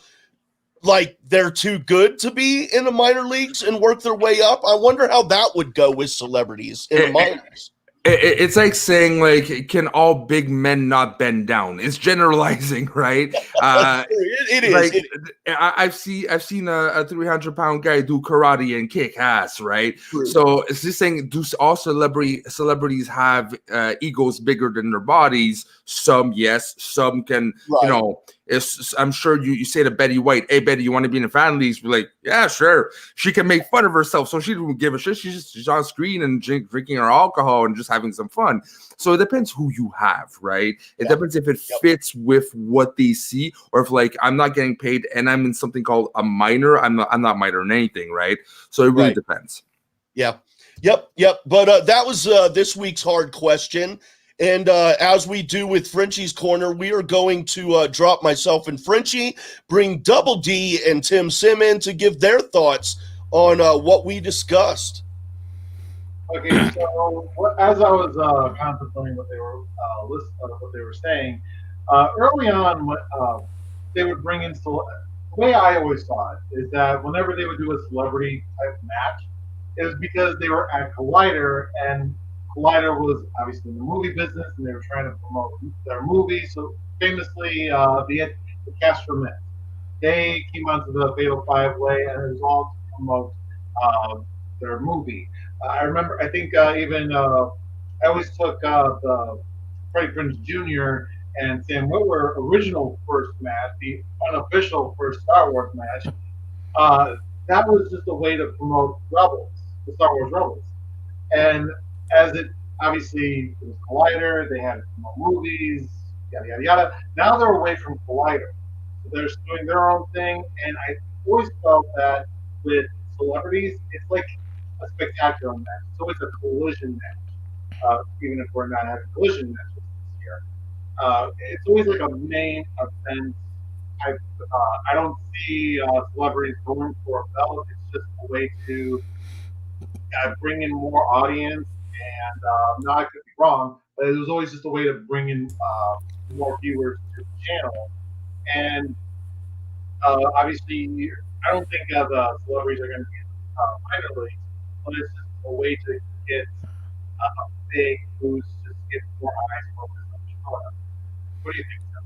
like they're too good to be in the minor leagues and work their way up? I wonder how that would go with celebrities in the minors. It's like saying, like, can all big men not bend down? It's generalizing, right? It is. Like, I've seen a 300-pound guy do karate and kick ass, right? True. So it's just saying, do all celebrities have egos bigger than their bodies? Some, yes. Some can, I'm sure you say to Betty White, hey, Betty, you want to be in the fan leagues? Be like, yeah, sure. She can make fun of herself, so she don't give a shit. She's on screen and drinking her alcohol and just having some fun. So it depends who you have, right? It depends if it fits with what they see, or if, like, I'm not getting paid and I'm in something called a minor. I'm not minor in anything, right? So it really depends. Yeah. Yep. But that was this week's hard question. And as we do with Frenchie's Corner, we are going to drop myself and Frenchie, bring Double D and Tim Sim in to give their thoughts on what we discussed. Okay, so as I was contemplating what they were saying, early on, what they would bring in the way I always saw it is that whenever they would do a celebrity type match, it was because they were at Collider, and Collider was obviously in the movie business, and they were trying to promote their movie. So famously, the Cast for Men, they came onto the Fatal 5-Way, and it was all to promote their movie. I remember, I think even I always took the Freddie Prinze Jr. and Sam Witwer original first match, the unofficial first Star Wars match. That was just a way to promote Rebels, the Star Wars Rebels. And as it obviously it was Collider, they had movies, yada yada yada. Now they're away from Collider, so they're doing their own thing. And I always felt that with celebrities, it's like a spectacular match. It's always a collision match, even if we're not having collision matches this year. It's always like a main event type. I don't see celebrities going for a belt. It's just a way to bring in more audience. And now I could be wrong, but it was always just a way to bring in more viewers to the channel. And obviously, I don't think the celebrities are going to be minor leagues, but it's just a way to get a big boost, just get more eyes focused on the show. What do you think, Sam?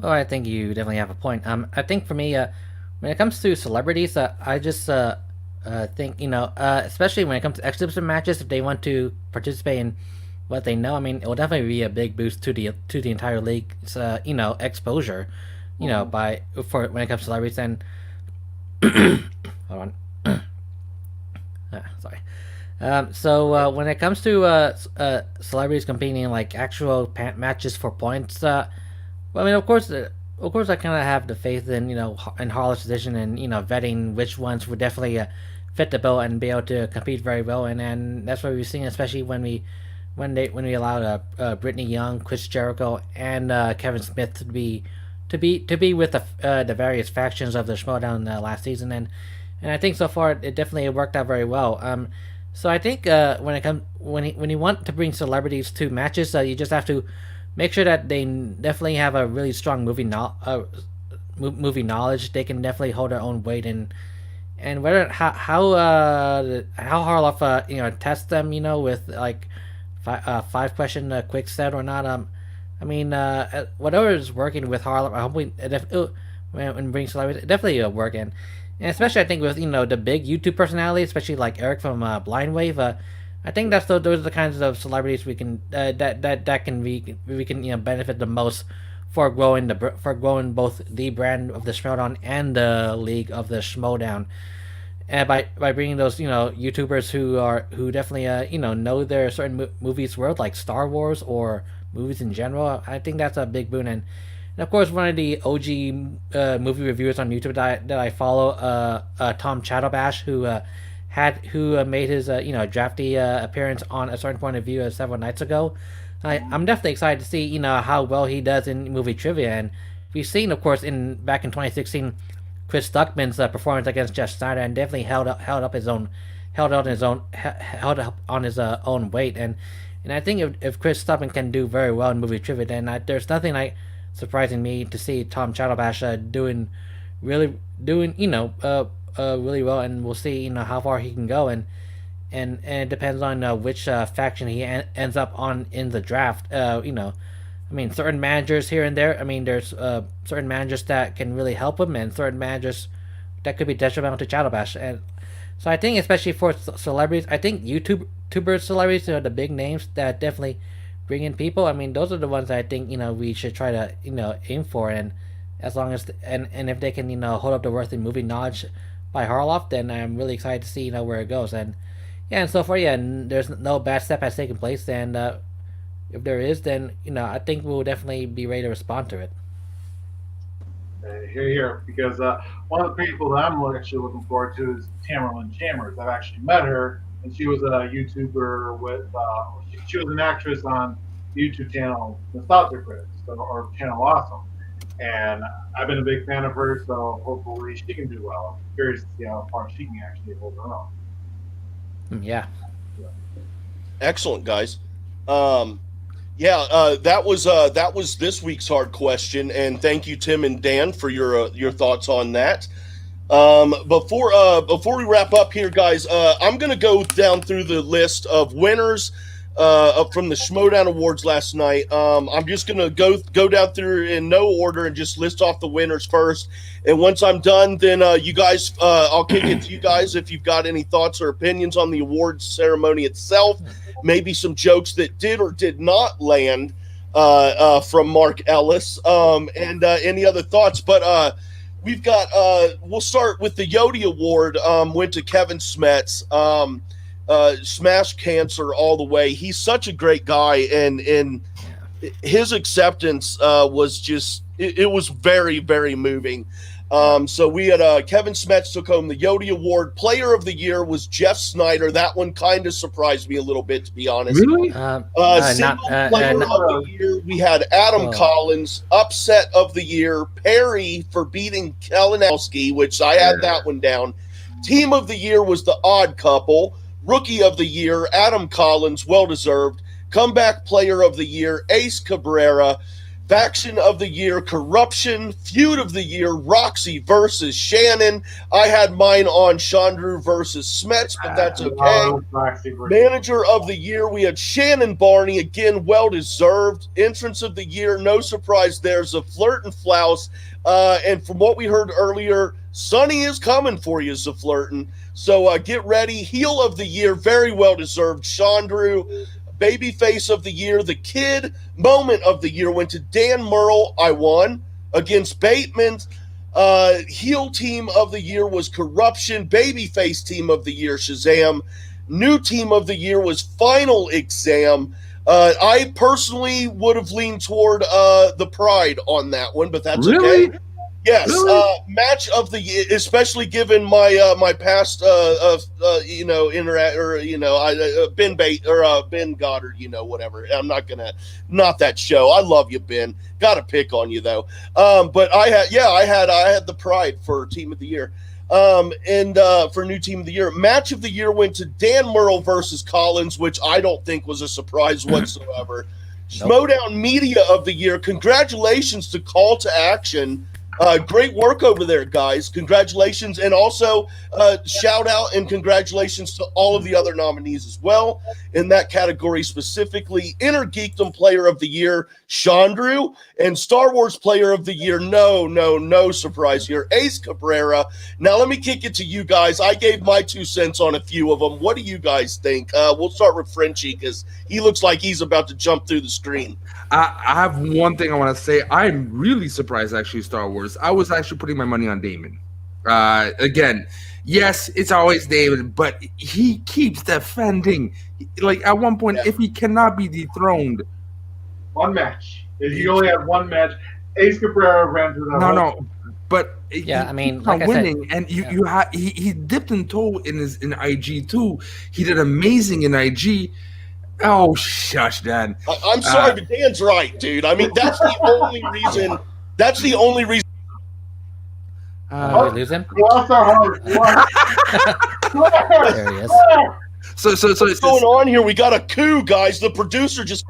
Well, I think you definitely have a point. I think for me, when it comes to celebrities, I just think especially when it comes to exhibition matches, if they want to participate in what they know, I mean, it will definitely be a big boost to the entire league's exposure. For when it comes to celebrities, and hold on, sorry. So when it comes to celebrities competing in like actual matches for points, well, I mean, of course, I kind of have the faith in in Harlow's decision and vetting which ones would definitely fit the bill and be able to compete very well, and that's what we've seen, especially when we allowed Brittany Young, Chris Jericho, and Kevin Smith to be with the various factions of the Schmoedown last season, and I think so far it definitely worked out very well. So I think when you want to bring celebrities to matches, you just have to make sure that they definitely have a really strong movie knowledge. They can definitely hold their own weight, and whether how Harloff test them with like 5-question quick set or not. I mean, whatever is working with Harloff, I hope when bringing celebrities, it definitely work. And especially I think with the big YouTube personalities, especially like Eric from Blind Wave. I think those are the kinds of celebrities we can we can benefit the most for growing both the brand of the Schmoedown and the league of the Schmoedown. And by bringing those YouTubers who definitely know their certain movies world, like Star Wars or movies in general, I think that's a big boon. And of course, one of the OG movie reviewers on YouTube that I follow, Tom Chatterbash, who made his drafty appearance on A Certain Point of View several nights ago. I'm definitely excited to see how well he does in movie trivia, and we've seen, of course, back in 2016, Chris Stuckman's performance against Jeff Snyder, and definitely held up on his own weight, and I think if Chris Stuckman can do very well in movie trivia, then there's nothing like surprising me to see Tom Chatterbash doing really well, and we'll see how far he can go, and it depends on which faction he ends up on in the draft. I mean, certain managers here and there. I mean, there's certain managers that can really help him, and certain managers that could be detrimental to Chatterbash. And so I think, especially for celebrities, I think YouTuber celebrities are the big names that definitely bring in people. I mean, those are the ones that I think we should try to aim for, and as long as and if they can hold up the worth in movie knowledge by Harloff, then I'm really excited to see where it goes. And and so far, there's no bad step has taken place, and if there is, then I think we'll definitely be ready to respond to it. Here, because one of the people that I'm actually looking forward to is Tamerlyn Chambers. I've actually met her, and she was a YouTuber with. She was an actress on the YouTube channel Nostalgia Critics, or Channel Awesome, and I've been a big fan of her. So hopefully she can do well. I'm curious to see how far she can actually hold her own. Yeah. Excellent, guys. That was this week's hard question, and thank you, Tim and Dan, for your thoughts on that. Before we wrap up here, guys, I'm gonna go down through the list of winners from the Schmoedown Awards last night. I'm just gonna go down through in no order and just list off the winners first. And once I'm done, then you guys, I'll kick it to you guys if you've got any thoughts or opinions on the awards ceremony itself. Maybe some jokes that did or did not land from Mark Ellis, and any other thoughts. But we've got. We'll start with the Yodi Award. Went to Kevin Smets. Smash Cancer all the way. He's such a great guy, and his acceptance was just. It was very, very moving. So we had Kevin Smets took home the Yodi Award. Player of the Year was Jeff Snyder. That one kind of surprised me a little bit, to be honest. Really? Single player of the year, we had Adam Collins. Upset of the year, Perry for beating Kalinowski, which I had that one down. Team of the year was the Odd Couple. Rookie of the year, Adam Collins, well-deserved. Comeback player of the year, Ace Cabrera. Faction of the year, Corruption. Feud of the year, Roxy versus Shannon. I had mine on Chandru versus Smets, but that's okay. Manager of the year, we had Shannon Barney. Again, well-deserved. Entrance of the year, no surprise, there's a Flirt and Flouse. And from what we heard earlier, Sonny is coming for you, Zaflirtin. So get ready. Heel of the year, very well-deserved, Chandru. Babyface of the year, the Kid. Moment of the year went to Dan Murrell. I won against Bateman. Heel team of the year was Corruption. Babyface team of the year, Shazam. New team of the year was Final Exam. I personally would have leaned toward the Pride on that one, but that's Really? okay. Yes, Really? match of the year, especially given my my past Ben Bate or Ben Goddard, whatever. I'm not that show. I love you, Ben. Got to pick on you though. But I had the Pride for team of the year. And for new team of the year, match of the year went to Dan Murrell versus Collins, which I don't think was a surprise whatsoever. Schmoedown media of the year. Congratulations to Call to Action. Great work over there, guys. Congratulations. And also shout out and congratulations to all of the other nominees as well. In that category specifically, Inner Geekdom Player of the Year, Chandru, and Star Wars Player of the Year, no surprise here, Ace Cabrera. Now let me kick it to you guys. I gave my 2 cents on a few of them. What do you guys think? We'll start with Frenchie because he looks like he's about to jump through the screen. I have one thing I want to say. I'm really surprised, actually, Star Wars. I was actually putting my money on Damon. Again, yes, it's always Damon, but he keeps defending. Like, at one point, if he cannot be dethroned. One match. If you only have one match, Ace Cabrera ran through that. No. But yeah, I mean, like I winning, said, and he dipped in toe in IG too. He did amazing in IG. Oh, shush, Dan. I'm sorry, but Dan's right, dude. I mean, that's the only reason. That's the only reason. Did we lose him? Lost our heart. There he is. So What's going on here? We got a coup, guys. The producer just.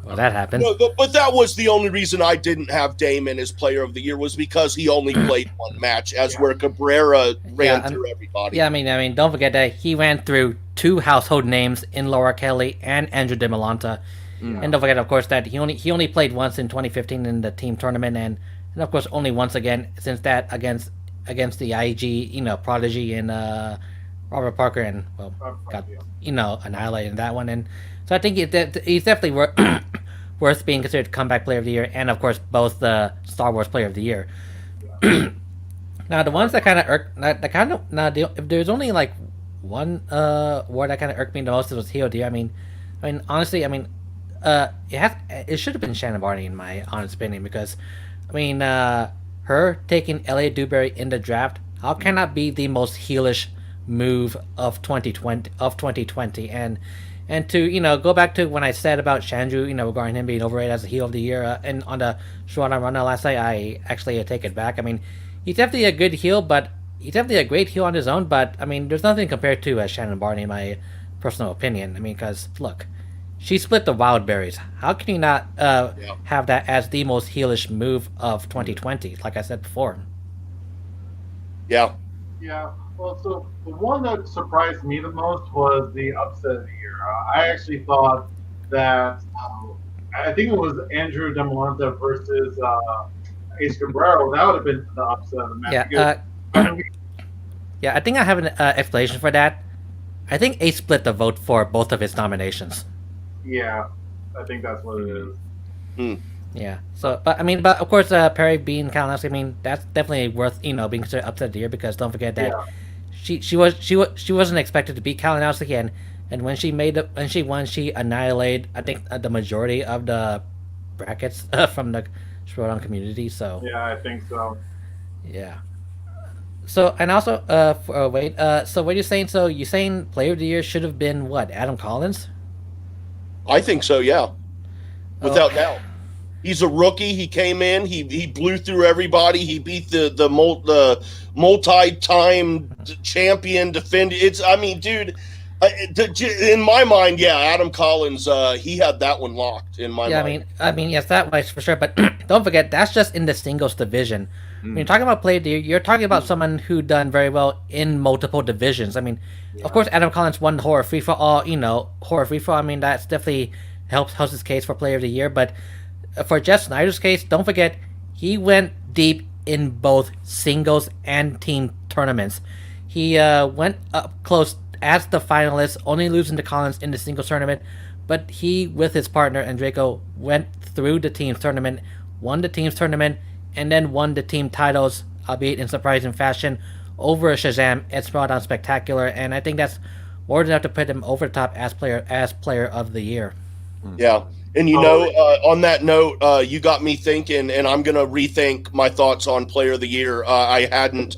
Well, that happened. No, but that was the only reason I didn't have Damon as Player of the Year was because he only played one match, where Cabrera ran through everybody. Yeah, I mean, don't forget that he ran through 2 household names in Laura Kelly and Andrew DeMolanta. And don't forget, of course, that he only played once in 2015 in the team tournament, and of course only once again since that against the IG, Prodigy and Robert Parker, and got annihilated in that one. And so I think he's definitely worth being considered comeback player of the year, and of course both the Star Wars player of the year. Now the ones that kind of irk, if there's only like one word that kind of irked me the most, it was heel of the year. I mean, honestly, it should have been Shannon Barney in my honest opinion, because I mean her taking Elliot Dewberry in the draft, how can that be the most heelish move of 2020? And to go back to when I said about Chandru, regarding him being overrated as a heel of the year, and on the Schmoedown Rundown last night, I actually take it back. I mean, he's definitely a good heel, but he's definitely a great heel on his own. But I mean, there's nothing compared to Shannon Barney, in my personal opinion. I mean, because look, she split the Wild Berries. How can you not have that as the most heelish move of 2020? Like I said before. Yeah. Well, so the one that surprised me the most was the upset of the year. I actually thought that I think it was Andrew DeMolanta versus Ace Cabrera. That would have been the upset of the match. Yeah, I think I have an explanation for that. I think Ace split the vote for both of his nominations. Yeah, I think that's what it is. Yeah. So, but of course, Perry being Kalinowski, I mean, that's definitely worth being considered upset of the year, because don't forget that she wasn't expected to beat Kalinowski, and when she won, she annihilated, I think, the majority of the brackets from the Schmoedown community. So Yeah, I think so. yeah. So and also, wait. So what are you saying? So you're saying Player of the Year should have been what? Adam Collins? I think so, yeah, without Oh. doubt. He's a rookie. He came in. He blew through everybody. He beat the multi-time champion defender. I mean, dude. In my mind, yeah, Adam Collins. He had that one locked in my Yeah, mind. I mean, yes, that was for sure. But don't forget, that's just in the singles division. When you're talking about Player of the Year, you're talking about someone who done very well in multiple divisions. I mean, of course, Adam Collins won the horror free for all. Horror free for all. I mean, that's definitely helps his case for Player of the Year. But for Jeff Snyder's case, don't forget he went deep in both singles and team tournaments. He went up close as the finalist, only losing to Collins in the singles tournament. But he, with his partner Andrejko, went through the teams tournament, won the teams tournament, and then won the team titles, albeit in surprising fashion, over Shazam at Schmoedown Spectacular. And I think that's more than enough to put him over the top as player of the year. Yeah. And on that note, you got me thinking, and I'm gonna rethink my thoughts on Player of the Year. I hadn't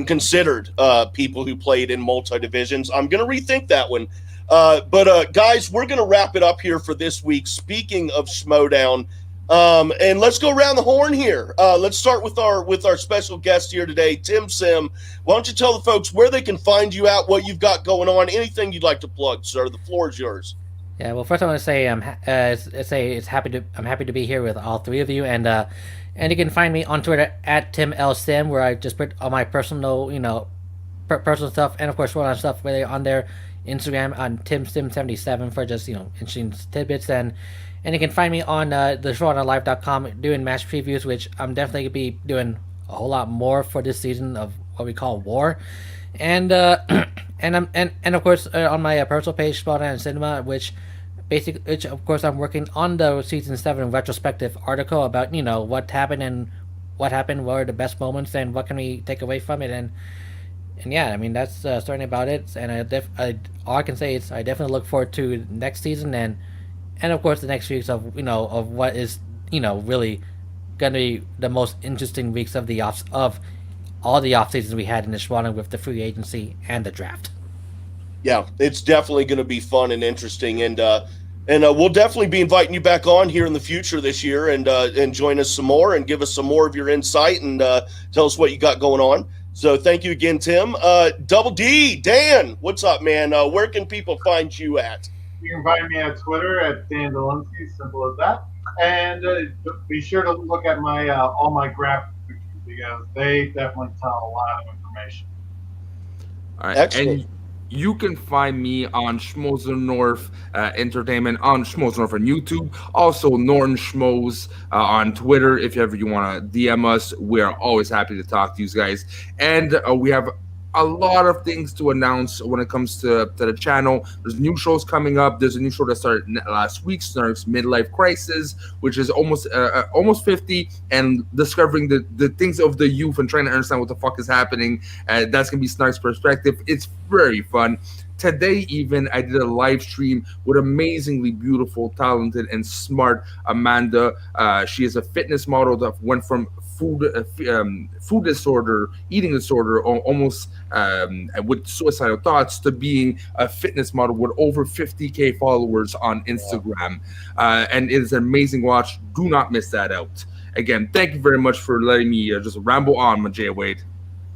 considered people who played in multi divisions. I'm gonna rethink that one. But guys, we're gonna wrap it up here for this week. Speaking of Schmoedown, and let's go around the horn here. Let's start with our special guest here today, Tim Sim. Why don't you tell the folks where they can find you at, what you've got going on, anything you'd like to plug, sir? The floor is yours. Yeah, well, first I want to say I'm happy to be here with all three of you, and you can find me on Twitter at Tim L Sim, where I just put all my personal personal stuff, and of course Schmoedown stuff really on there. Instagram on TimSim77 for just interesting tidbits, and you can find me on the SchmoedownLive.com doing match previews, which I'm definitely gonna be doing a whole lot more for this season of what we call War, and of course on my personal page Schmoedown Cinema, which of course I'm working on the season 7 retrospective article about what happened, what were the best moments, and what can we take away from it, and yeah, I mean that's certainly about it. And all I can say is I definitely look forward to next season, and of course the next weeks of of what is really gonna be the most interesting weeks of all the off seasons we had in the Schmoedown with the free agency and the draft. Yeah, it's definitely going to be fun and interesting, and we'll definitely be inviting you back on here in the future this year, and join us some more and give us some more of your insight, and tell us what you got going on. So thank you again, Tim. Double D, Dan, what's up, man? Where can people find you at? You can find me at Twitter at Dan Delansky, simple as that. And be sure to look at my all my graphic pictures, because they definitely tell a lot of information. All right. Excellent. And you can find me on Schmoes North Entertainment, on Schmoes North on YouTube, also Norton Schmoes on Twitter. If ever you want to DM us, we are always happy to talk to you guys. And we have a lot of things to announce when it comes to the channel. There's new shows coming up. There's a new show that started last week, Snark's Midlife Crisis, which is almost 50, and discovering the things of the youth and trying to understand what the fuck is happening. That's gonna be Snark's perspective. It's very fun. Today, even, I did a live stream with amazingly beautiful, talented, and smart Amanda. She is a fitness model that went from food disorder, eating disorder, almost with suicidal thoughts, to being a fitness model with over 50K followers on Instagram. And it is an amazing watch. Do not miss that out. Again, thank you very much for letting me just ramble on, Jay Wade.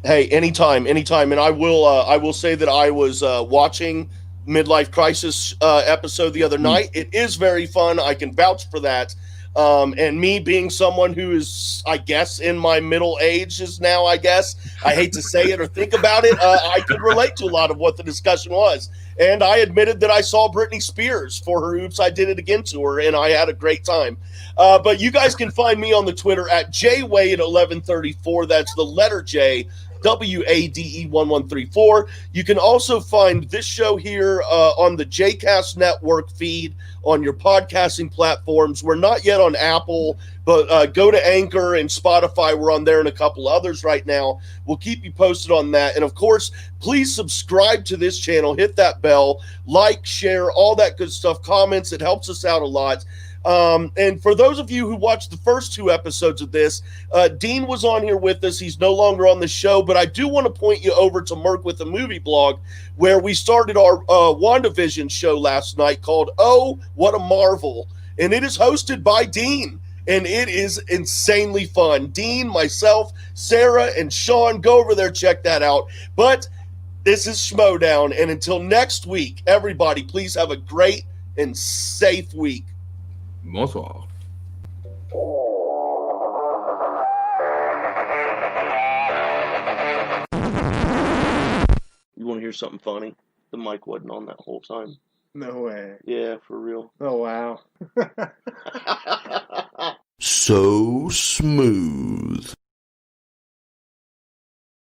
Hey, anytime. And I will say that I was watching Midlife Crisis episode the other night. It is very fun. I can vouch for that. And me being someone who is, I guess, in my middle ages now, I hate to say it or think about it, I could relate to a lot of what the discussion was. And I admitted that I saw Britney Spears for her Oops, I Did It Again tour, and I had a great time. But you guys can find me on the Twitter at JWade1134. That's the letter J, WADE1134. You can also find this show here on the Jcast Network feed on your podcasting platforms. We're not yet on Apple, but go to Anchor and Spotify. We're on there and a couple others right now. We'll keep you posted on that. And of course, please subscribe to this channel, hit that bell, like, share, all that good stuff, comments. It helps us out a lot. And for those of you who watched the first 2 episodes of this, Dean was on here with us. He's no longer on the show, but I do want to point you over to Merc with a Movie Blog, where we started our WandaVision show last night called Oh, What a Marvel. And it is hosted by Dean. And it is insanely fun. Dean, myself, Sarah, and Sean, go over there, check that out. But this is Schmoedown, and until next week, everybody, please have a great and safe week. Bonsoir. You want to hear something funny? The mic wasn't on that whole time. No way. Yeah, for real. Oh, wow. So smooth.